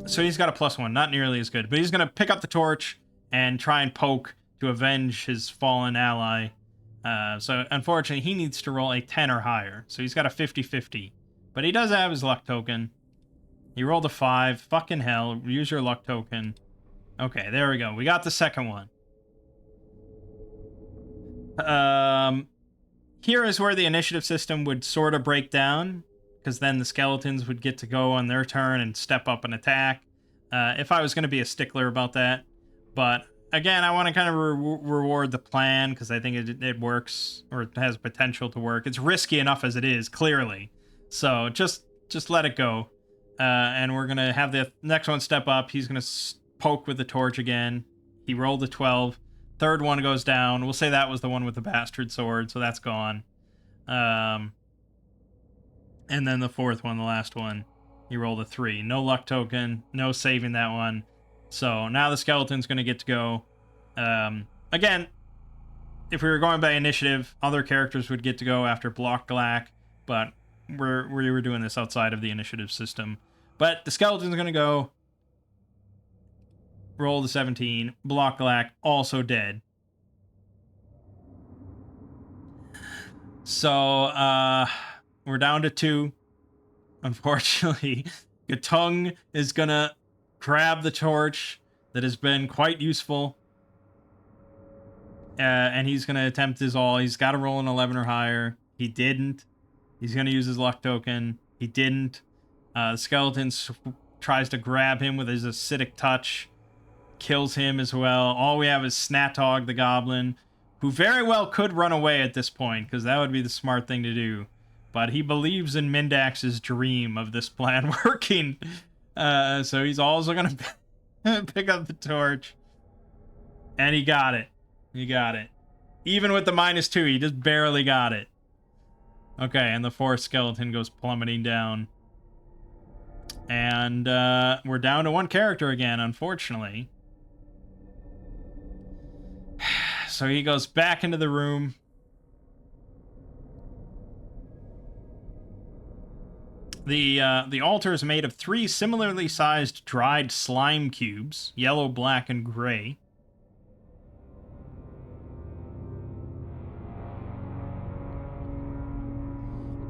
So he's got a +1, not nearly as good, but he's going to pick up the torch and try and poke to avenge his fallen ally. So unfortunately, he needs to roll a 10 or higher. So he's got a 50-50. But he does have his luck token. He rolled a 5. Fucking hell. Use your luck token. Okay, there we go. We got the second one. Here is where the initiative system would sort of break down, because then the skeletons would get to go on their turn and step up and attack, if I was going to be a stickler about that. But again, I want to kind of reward the plan, because I think it works, or it has potential to work. It's risky enough as it is, clearly. So just let it go. And we're going to have the next one step up. He's going to poke with the torch again. He rolled a 12. Third one goes down. We'll say that was the one with the bastard sword, so that's gone. And then the fourth one, the last one, he rolled a 3. No luck token, no saving that one. So now the skeleton's going to get to go. Again, if we were going by initiative, other characters would get to go after Block Glack, but we were doing this outside of the initiative system. But the skeleton's going to go. Roll the 17. Block Glack, also dead. So, we're down to 2. Unfortunately, Gatung is gonna grab the torch that has been quite useful. And he's gonna attempt his all. He's got to roll an 11 or higher. He didn't. He's gonna use his luck token. He didn't. The skeleton tries to grab him with his acidic touch. Kills him as well. All we have is Snatog the goblin, who very well could run away at this point, because that would be the smart thing to do. But he believes in Mindax's dream of this plan working. So he's also going to pick up the torch. And he got it. He got it. Even with the -2, he just barely got it. Okay, and the fourth skeleton goes plummeting down. And we're down to 1 character again, unfortunately. So he goes back into the room. The altar is made of 3 similarly sized dried slime cubes, yellow, black, and gray.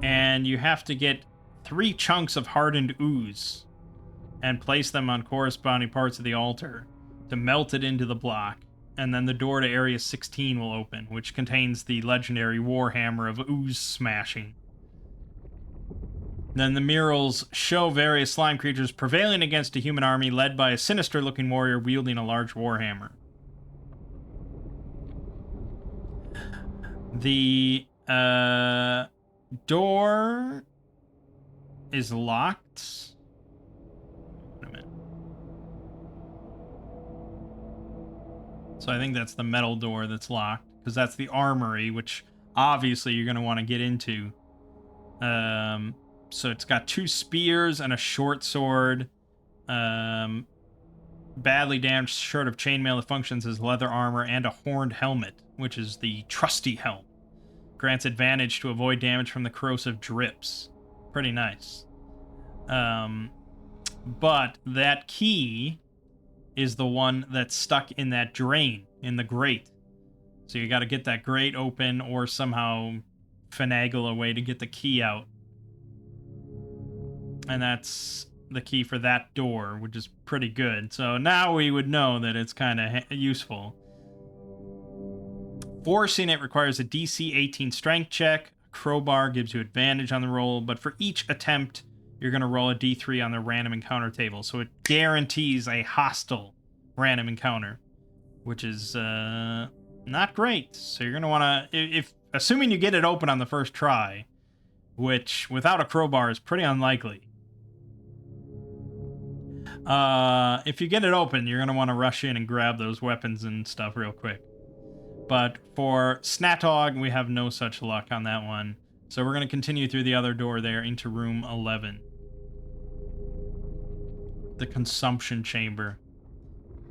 And you have to get 3 chunks of hardened ooze and place them on corresponding parts of the altar to melt it into the block. And then the door to Area 16 will open, which contains the legendary Warhammer of ooze smashing. Then the murals show various slime creatures prevailing against a human army led by a sinister-looking warrior wielding a large warhammer. The door is locked. Wait a minute. So I think that's the metal door that's locked, because that's the armory, which obviously you're going to want to get into. So it's got 2 spears and a short sword. Badly damaged shirt of chainmail that functions as leather armor, and a horned helmet, which is the trusty helm. Grants advantage to avoid damage from the corrosive drips. Pretty nice. But that key is the one that's stuck in that drain, in the grate. So you got to get that grate open, or somehow finagle a way to get the key out. And that's the key for that door, which is pretty good. So now we would know that it's kind of useful. Forcing it requires a DC 18 strength check, crowbar gives you advantage on the roll, but for each attempt, you're going to roll a d3 on the random encounter table. So it guarantees a hostile random encounter, which is not great. So you're going to want to, if assuming you get it open on the first try, which without a crowbar is pretty unlikely. If you get it open, you're going to want to rush in and grab those weapons and stuff real quick. But for Snatog, we have no such luck on that one. So we're going to continue through the other door there into room 11. The consumption chamber.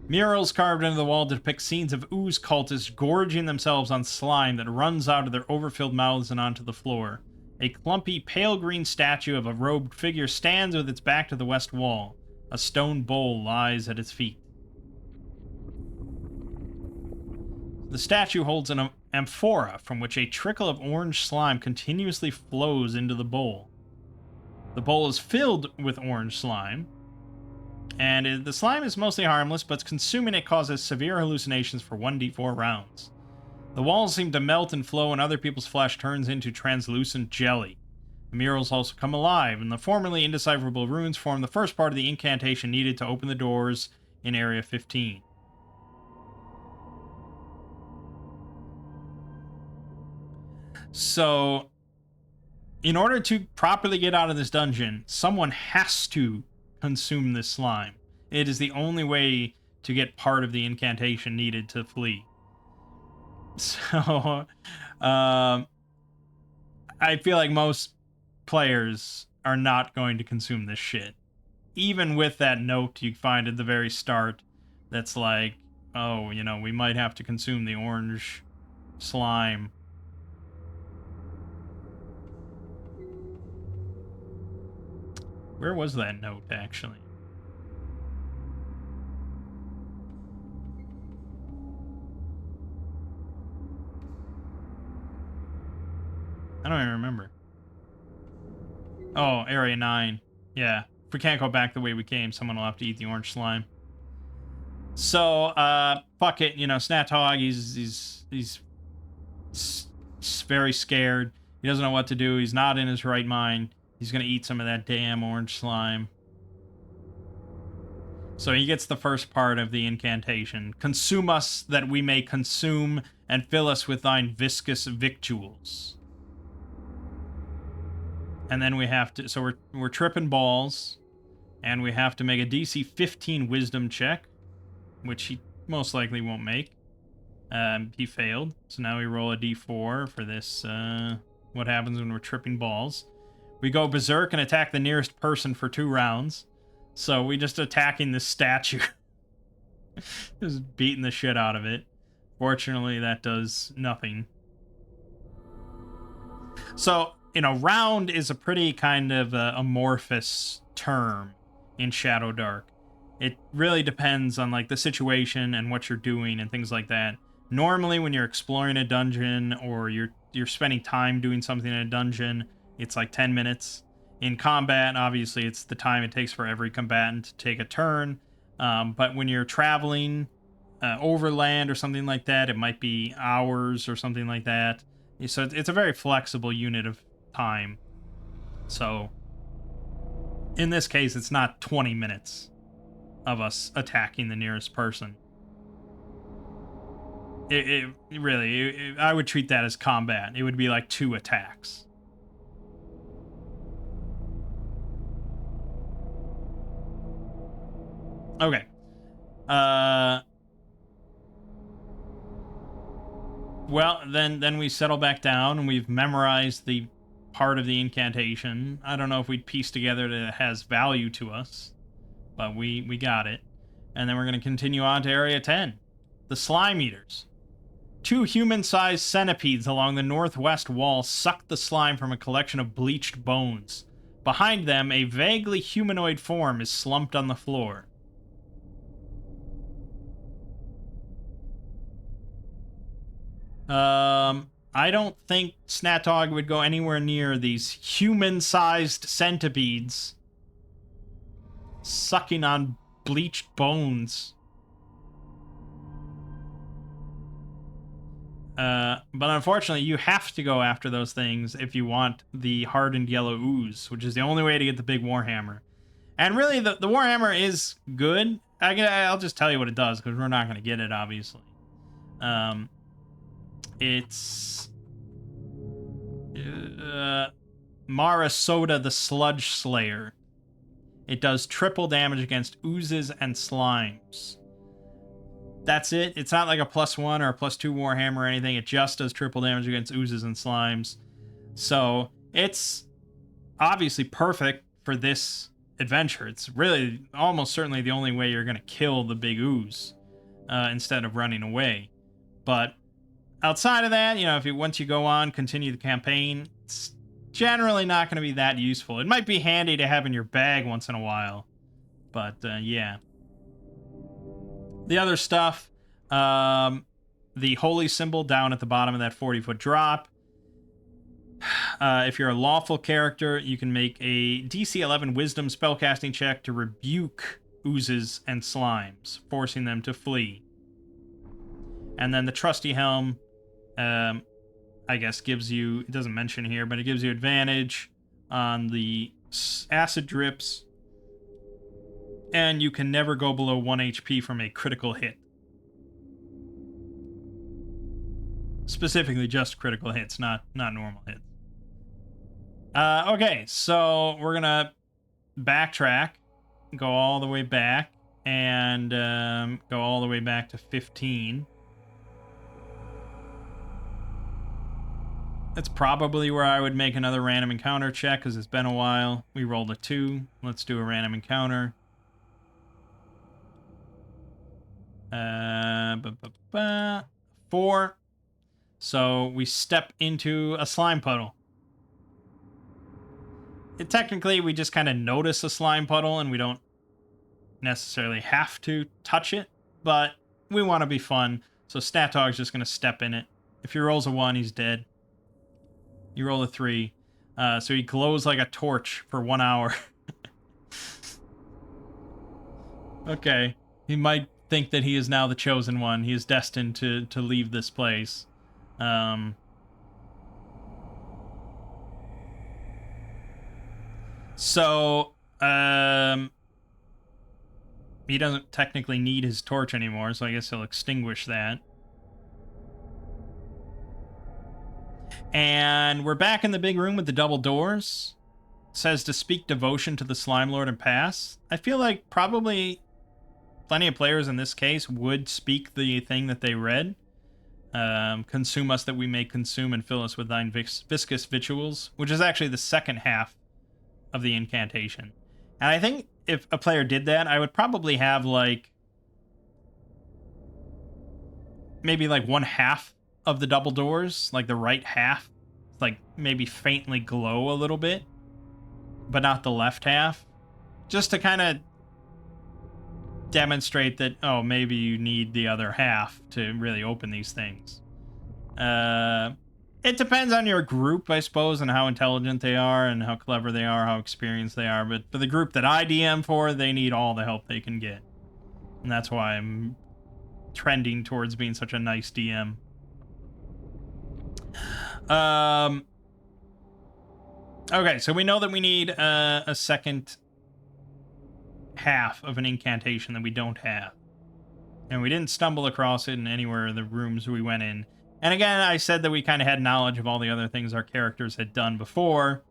Murals carved into the wall depict scenes of ooze cultists gorging themselves on slime that runs out of their overfilled mouths and onto the floor. A clumpy, pale green statue of a robed figure stands with its back to the west wall. A stone bowl lies at its feet. The statue holds an amphora from which a trickle of orange slime continuously flows into the bowl. The bowl is filled with orange slime, and the slime is mostly harmless, but consuming it causes severe hallucinations for 1d4 rounds. The walls seem to melt and flow, and other people's flesh turns into translucent jelly. The murals also come alive, and the formerly indecipherable runes form the first part of the incantation needed to open the doors in Area 15. So, in order to properly get out of this dungeon, someone has to consume this slime. It is the only way to get part of the incantation needed to flee. So, I feel like most players are not going to consume this shit. Even with that note you find at the very start that's like, oh, you know, we might have to consume the orange slime. Where was that note, actually? I don't even remember. Oh, Area 9. Yeah. If we can't go back the way we came, someone will have to eat the orange slime. So, fuck it. You know, Snathog, he's very scared. He doesn't know what to do. He's not in his right mind. He's gonna eat some of that damn orange slime. So he gets the first part of the incantation. Consume us that we may consume, and fill us with thine viscous victuals. And then we have to, so we're tripping balls, and we have to make a DC 15 wisdom check, which he most likely won't make. He failed, so now we roll a d4 for this, what happens when we're tripping balls. We go berserk and attack the nearest person for 2 rounds. So we just attacking this statue. Just beating the shit out of it. Fortunately, that does nothing. So, you know, round is a pretty kind of amorphous term in Shadowdark. It really depends on, like, the situation and what you're doing and things like that. Normally, when you're exploring a dungeon or you're spending time doing something in a dungeon, it's like 10 minutes. In combat, obviously, it's the time it takes for every combatant to take a turn. But when you're traveling overland or something like that, it might be hours or something like that. So it's a very flexible unit of time. So in this case, it's not 20 minutes of us attacking the nearest person. It really, I would treat that as combat. It would be like 2 attacks. Okay. Well, then we settle back down, and we've memorized the part of the incantation. I don't know if we'd piece together that it has value to us, but we got it. And then we're going to continue on to Area 10. The Slime Eaters. 2 human-sized centipedes along the northwest wall suck the slime from a collection of bleached bones. Behind them, a vaguely humanoid form is slumped on the floor. I don't think Snatog would go anywhere near these human-sized centipedes sucking on bleached bones. But unfortunately, you have to go after those things if you want the hardened yellow ooze, which is the only way to get the big Warhammer. And really, the Warhammer is good. I'll just tell you what it does, because we're not going to get it, obviously. It's Mara Soda the Sludge Slayer. It does triple damage against oozes and slimes. That's it. It's not like a +1 or a +2 Warhammer or anything. It just does triple damage against oozes and slimes. So it's obviously perfect for this adventure. It's really almost certainly the only way you're going to kill the big ooze instead of running away. But outside of that, once you go on, continue the campaign, it's generally not going to be that useful. It might be handy to have in your bag once in a while, but yeah. The other stuff, the holy symbol down at the bottom of that 40-foot drop. If you're a lawful character, you can make a DC 11 wisdom spellcasting check to rebuke oozes and slimes, forcing them to flee. And then the trusty helm, I guess gives you, it doesn't mention here, but it gives you advantage on the acid drips. And you can never go below 1 HP from a critical hit. Specifically just critical hits, not normal hits. Okay, so we're gonna backtrack, go all the way back, and go all the way back to 15. That's probably where I would make another random encounter check, because it's been a while. We rolled a 2. Let's do a random encounter. 4. So we step into a slime puddle. Technically, we just kind of notice a slime puddle, and we don't necessarily have to touch it, but we want to be fun. So Stat Dog's just going to step in it. If he rolls a 1, he's dead. You roll a 3. So he glows like a torch for 1 hour. Okay. He might think that he is now the chosen one. He is destined to leave this place. So, he doesn't technically need his torch anymore, so I guess he'll extinguish that. And we're back in the big room with the double doors. It says to speak devotion to the Slime Lord and pass. I feel like probably plenty of players in this case would speak the thing that they read. Consume us that we may consume, and fill us with thine viscous victuals, which is actually the second half of the incantation. And I think if a player did that, I would probably have maybe 1/2 of the double doors, like the right half, maybe faintly glow a little bit, but not the left half, just to kind of demonstrate that, oh, maybe you need the other half to really open these things. It depends on your group, I suppose, and how intelligent they are and how clever they are, how experienced they are. But for the group that I DM for, they need all the help they can get. And that's why I'm trending towards being such a nice DM. Okay, so we know that we need a second half of an incantation that we don't have. And we didn't stumble across it in anywhere of the rooms we went in. And again, I said that we kind of had knowledge of all the other things our characters had done before.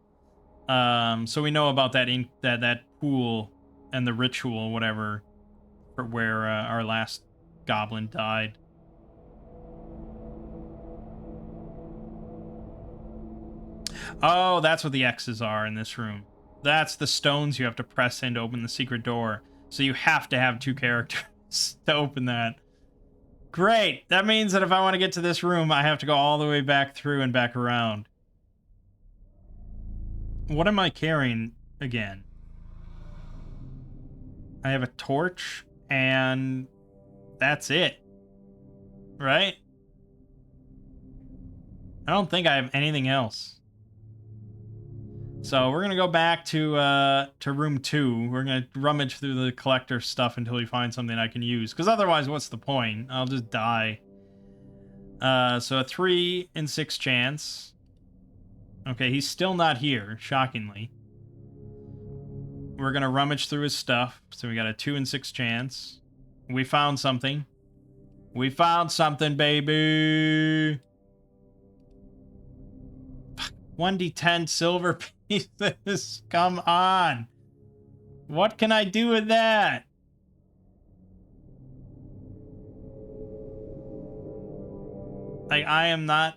So we know about that pool and the ritual, whatever, for where our last goblin died. Oh, that's what the X's are in this room. That's the stones you have to press in to open the secret door. So you have to have 2 characters to open that. Great! That means that if I want to get to this room, I have to go all the way back through and back around. What am I carrying again? I have a torch, and that's it. Right? I don't think I have anything else. So we're going to go back to room 2. We're going to rummage through the collector stuff until we find something I can use. Because otherwise, what's the point? I'll just die. So a 3 in 6 chance. Okay, he's still not here, shockingly. We're gonna rummage through his stuff. So we got a 2 in 6 chance. We found something. We found something, baby. 1d10 silver pieces. Come on. What can I do with that? Like, I am not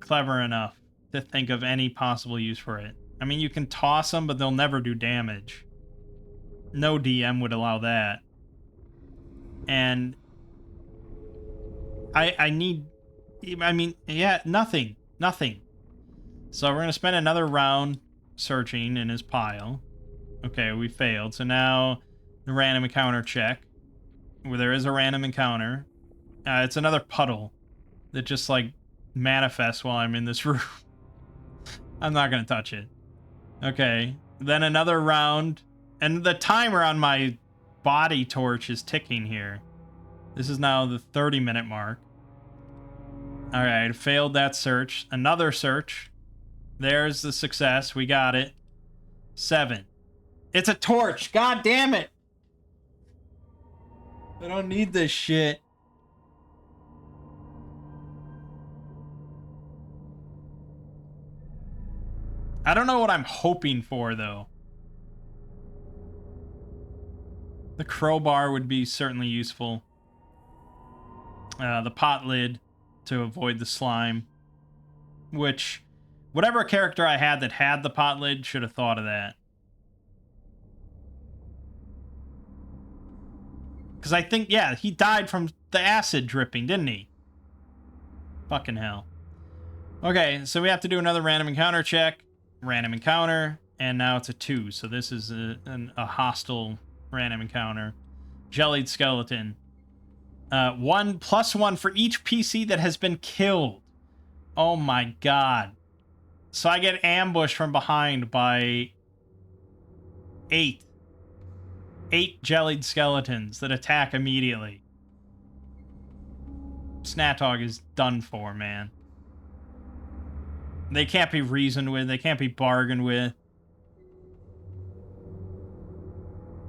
clever enough to think of any possible use for it. I mean, you can toss them, but they'll never do damage. No DM would allow that. And I need... I mean, yeah, nothing. Nothing. So we're going to spend another round searching in his pile. Okay, we failed. So now the random encounter check. Where there is a random encounter. It's another puddle that just, like, manifests while I'm in this room. I'm not going to touch it. Okay. Then another round. And the timer on my body torch is ticking here. This is now the 30-minute mark. Alright, failed that search. Another search. There's the success. We got it. 7. It's a torch. God damn it. I don't need this shit. I don't know what I'm hoping for, though. The crowbar would be certainly useful. The pot lid to avoid the slime. Which, whatever character I had that had the pot lid should have thought of that. Because I think, yeah, he died from the acid dripping, didn't he? Fucking hell. Okay, so we have to do another random encounter check. Random encounter, and now it's a 2. So this is a hostile random encounter. Jellied skeleton. 1+1 for each PC that has been killed. Oh my god. So I get ambushed from behind by 8. 8 jellied skeletons that attack immediately. Snatog is done for, man. They can't be reasoned with. They can't be bargained with.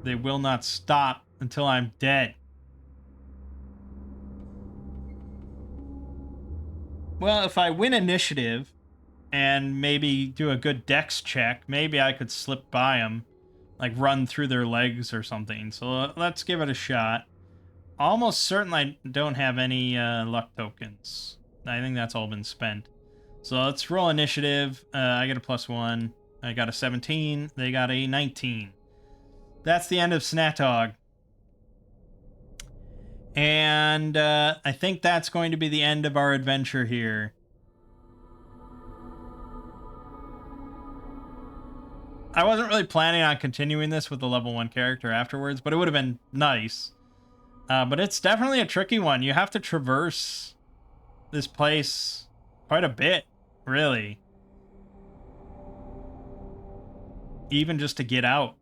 They will not stop until I'm dead. Well, if I win initiative and maybe do a good dex check, maybe I could slip by them. Like run through their legs or something. So let's give it a shot. Almost certain I don't have any luck tokens. I think that's all been spent. So let's roll initiative. I get a +1. I got a 17. They got a 19. That's the end of Snatog. And I think that's going to be the end of our adventure here. I wasn't really planning on continuing this with the level 1 character afterwards, but it would have been nice. But it's definitely a tricky one. You have to traverse this place quite a bit, really. Even just to get out.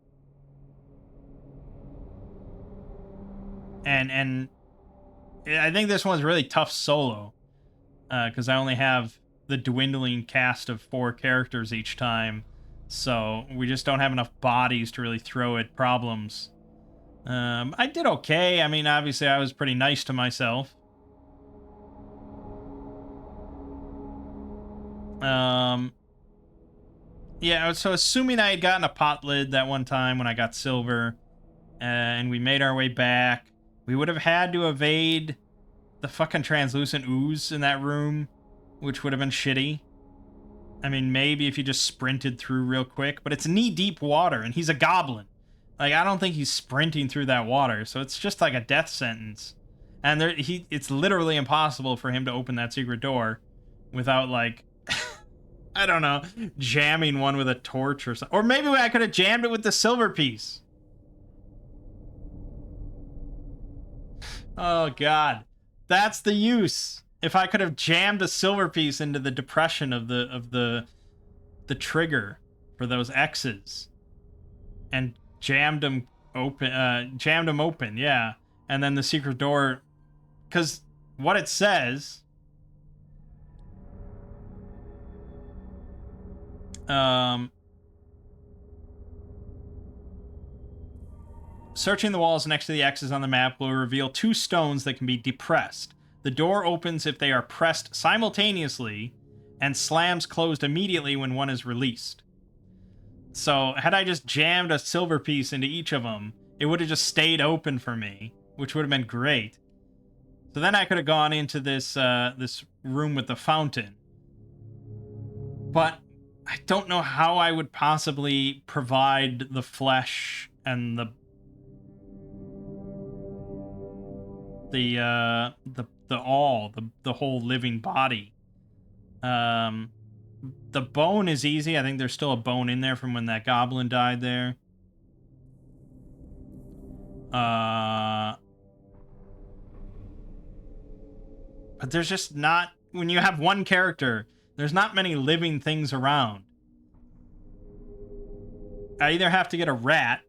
And I think this one's really tough solo. Because I only have the dwindling cast of 4 characters each time. So we just don't have enough bodies to really throw at problems. I did okay. I mean, obviously I was pretty nice to myself. Yeah, so assuming I had gotten a pot lid that one time when I got silver, and we made our way back, we would have had to evade the fucking translucent ooze in that room, which would have been shitty. I mean, maybe if you just sprinted through real quick, but it's knee-deep water, and he's a goblin. Like, I don't think he's sprinting through that water, so it's just like a death sentence. And it's literally impossible for him to open that secret door without, like, I don't know, jamming one with a torch or something. Or maybe I could have jammed it with the silver piece. Oh, God. That's the use. If I could have jammed a silver piece into the depression of the trigger for those X's and jammed them open, yeah. And then the secret door, because what it says Searching the walls next to the X's on the map will reveal 2 stones that can be depressed. The door opens if they are pressed simultaneously and slams closed immediately when one is released. So, had I just jammed a silver piece into each of them, it would have just stayed open for me, which would have been great. So then I could have gone into this this room with the fountain. But I don't know how I would possibly provide the flesh and the whole living body. The bone is easy. I think there's still a bone in there from when that goblin died there. But there's just not, when you have one character, there's not many living things around. I either have to get a rat,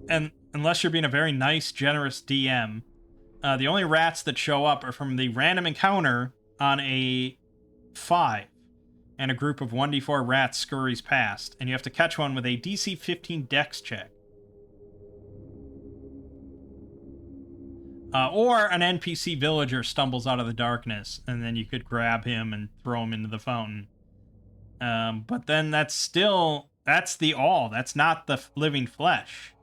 and unless you're being a very nice, generous DM, the only rats that show up are from the random encounter on a 5, and a group of 1d4 rats scurries past, and you have to catch one with a DC 15 Dex check. Or an NPC villager stumbles out of the darkness, and then you could grab him and throw him into the fountain. But then that's the all. That's not the living flesh.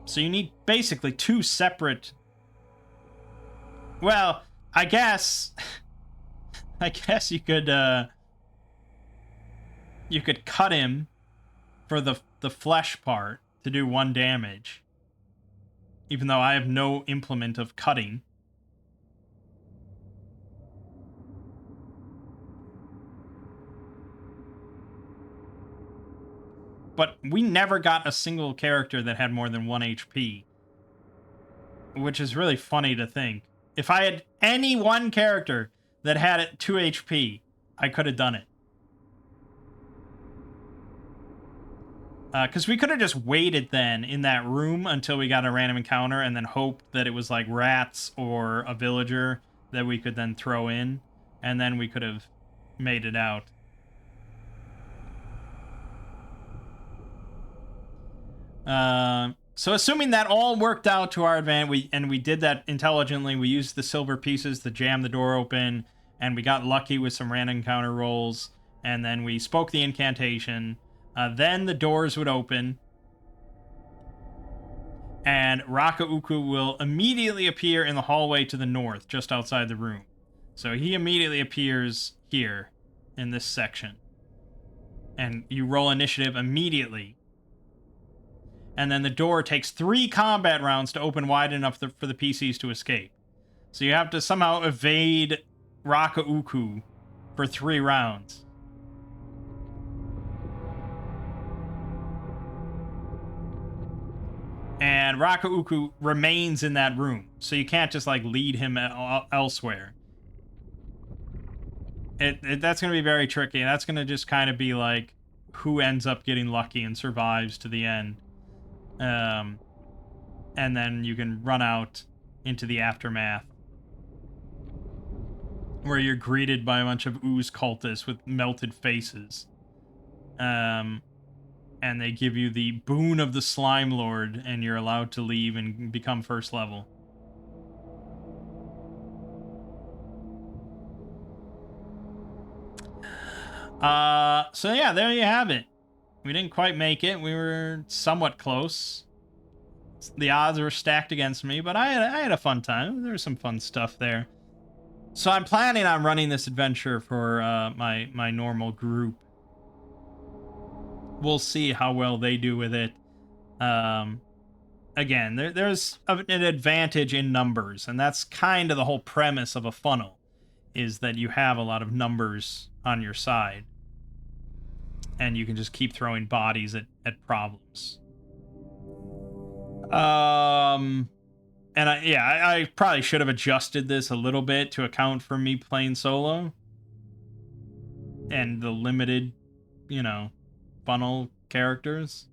So you need basically 2 separate... Well, I guess you could cut him for the flesh part to do 1 damage. Even though I have no implement of cutting. But we never got a single character that had more than 1 HP. Which is really funny to think. If I had any one character that had 2 HP, I could have done it. Because we could have just waited then in that room until we got a random encounter and then hoped that it was like rats or a villager that we could then throw in. And then we could have made it out. So assuming that all worked out to our advantage, we did that intelligently, we used the silver pieces to jam the door open, and we got lucky with some random encounter rolls, and then we spoke the incantation. Then the doors would open, and Rakauku will immediately appear in the hallway to the north, just outside the room. So he immediately appears here, in this section. And you roll initiative immediately. And then the door takes 3 combat rounds to open wide enough for the PCs to escape. So you have to somehow evade Rakauku for 3 rounds. And Rakauku remains in that room, so you can't just like lead him elsewhere. That's going to be very tricky. That's going to just kind of be like who ends up getting lucky and survives to the end. And then you can run out into the aftermath, where you're greeted by a bunch of ooze cultists with melted faces. And they give you the boon of the Slime Lord, and you're allowed to leave and become first level. So yeah, there you have it. We didn't quite make it. We were somewhat close. The odds were stacked against me, but I had a fun time. There was some fun stuff there. So I'm planning on running this adventure for my normal group. We'll see how well they do with it. Again, there's an advantage in numbers, and that's kind of the whole premise of a funnel, is that you have a lot of numbers on your side, and you can just keep throwing bodies at problems. And I probably should have adjusted this a little bit to account for me playing solo and the limited, funnel characters.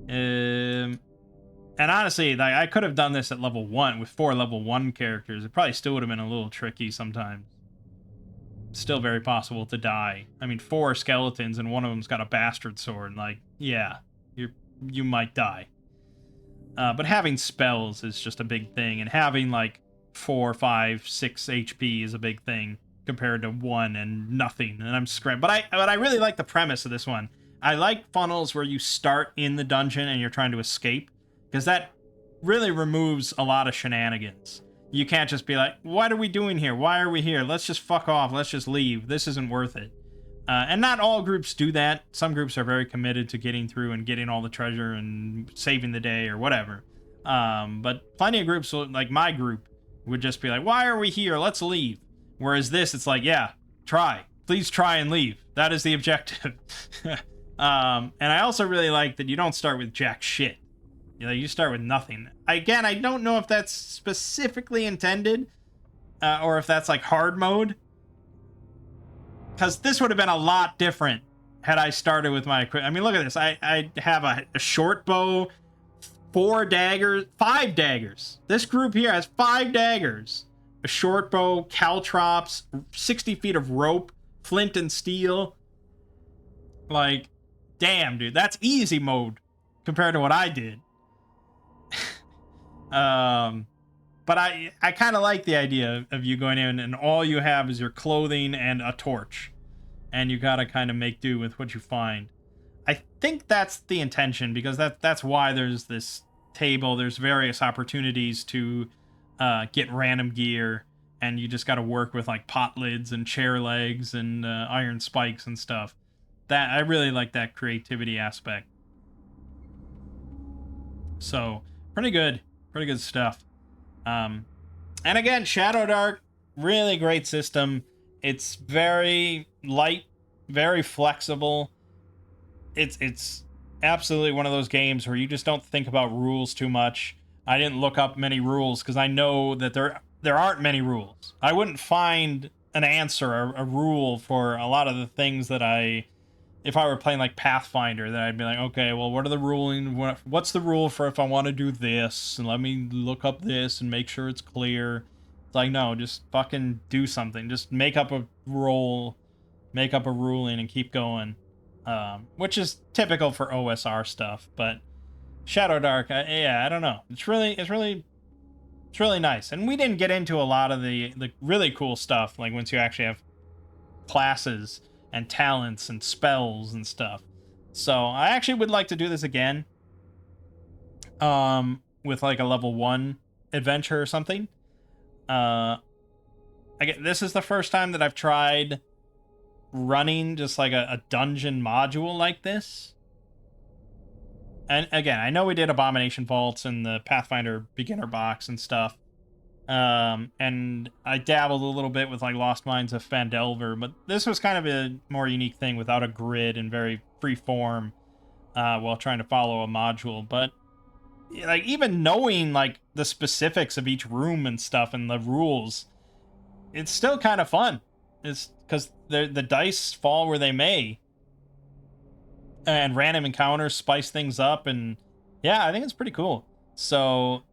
And honestly, like, I could have done this at level 1 with 4 level 1 characters. It probably still would have been a little tricky sometimes. still very possible to die. I mean, 4 skeletons and one of them's got a bastard sword. Like, yeah, you might die. But having spells is just a big thing, and having like 4, 5, 6 HP is a big thing compared to 1 and nothing. And I'm scram. But I really like the premise of this one. I like funnels where you start in the dungeon and you're trying to escape, because that really removes a lot of shenanigans. You can't just be like, what are we doing here? Why are we here? Let's just fuck off. Let's just leave. This isn't worth it. And not all groups do that. Some groups are very committed to getting through and getting all the treasure and saving the day or whatever. But plenty of groups, like my group, would just be like, why are we here? Let's leave. Whereas this, it's like, yeah, try. Please try and leave. That is the objective. And I also really like that you don't start with jack shit. You know, you start with nothing. Again, I don't know if that's specifically intended, or if that's like hard mode. Because this would have been a lot different had I started with my equipment. I mean, look at this. I have a short bow, 4 daggers, 5 daggers. This group here has 5 daggers. A short bow, caltrops, 60 feet of rope, flint and steel. Like, damn, dude. That's easy mode compared to what I did. But I kind of like the idea of you going in and all you have is your clothing and a torch, and you gotta kind of make do with what you find. I think that's the intention, because that's why there's this table. There's various opportunities to get random gear, and you just gotta work with like pot lids and chair legs and iron spikes and stuff. That I really like that creativity aspect. So pretty good stuff. And again, Shadowdark, really great system. It's very light, very flexible. It's absolutely one of those games where you just don't think about rules too much. I didn't look up many rules because I know that there aren't many rules. I wouldn't find an answer, a rule for a lot of the things that if I were playing like Pathfinder, then I'd be like, okay, well, what are the ruling? What's the rule for if I want to do this? And let me look up this and make sure it's clear. It's like, no, just fucking do something. Just make up a rule, make up a ruling, and keep going. Which is typical for OSR stuff. But Shadowdark, I don't know. It's really nice. And we didn't get into a lot of the really cool stuff, like once you actually have classes and talents and spells and stuff. So I actually would like to do this again, with like a level 1 adventure or something. This is the first time that I've tried running just like a dungeon module like this. And again, I know we did Abomination Vaults and the Pathfinder beginner box and stuff. And I dabbled a little bit with like Lost Mines of Phandelver, but this was kind of a more unique thing without a grid and very free form, while trying to follow a module. But like even knowing like the specifics of each room and stuff and the rules, it's still kind of fun. It's because the dice fall where they may, and random encounters spice things up, and yeah, I think it's pretty cool. So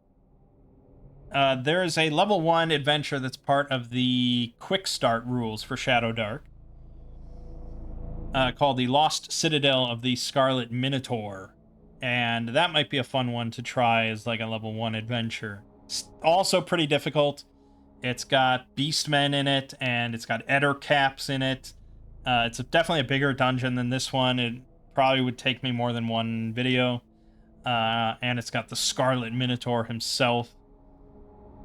there is a level 1 adventure that's part of the quick start rules for Shadowdark, called the Lost Citadel of the Scarlet Minotaur. And that might be a fun one to try as like a level 1 adventure. It's also pretty difficult. It's got beastmen in it, and it's got Eder caps in it. It's definitely a bigger dungeon than this one. It probably would take me more than one video. And it's got the Scarlet Minotaur himself.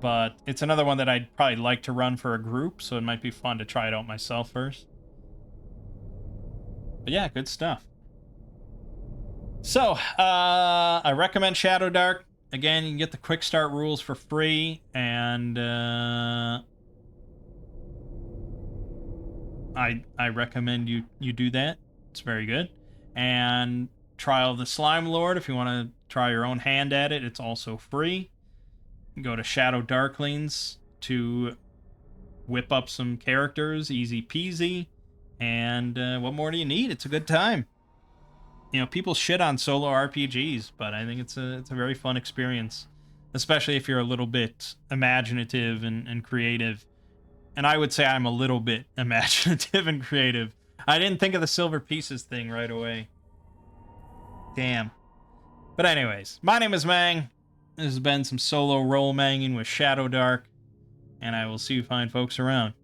But it's another one that I'd probably like to run for a group, so it might be fun to try it out myself first. But yeah, good stuff. So, I recommend Shadowdark. Again, you can get the quick start rules for free, and I recommend you do that. It's very good. And Trial of the Slime Lord, if you want to try your own hand at it, it's also free. Go to Shadow Darklings to whip up some characters, easy peasy. And what more do you need? It's a good time. You know, people shit on solo RPGs, but I think it's a very fun experience, especially if you're a little bit imaginative and creative. And I would say I'm a little bit imaginative and creative. I didn't think of the silver pieces thing right away. Damn. But anyways, my name is Mang. This has been some solo role manging with Shadowdark. And I will see you fine folks around.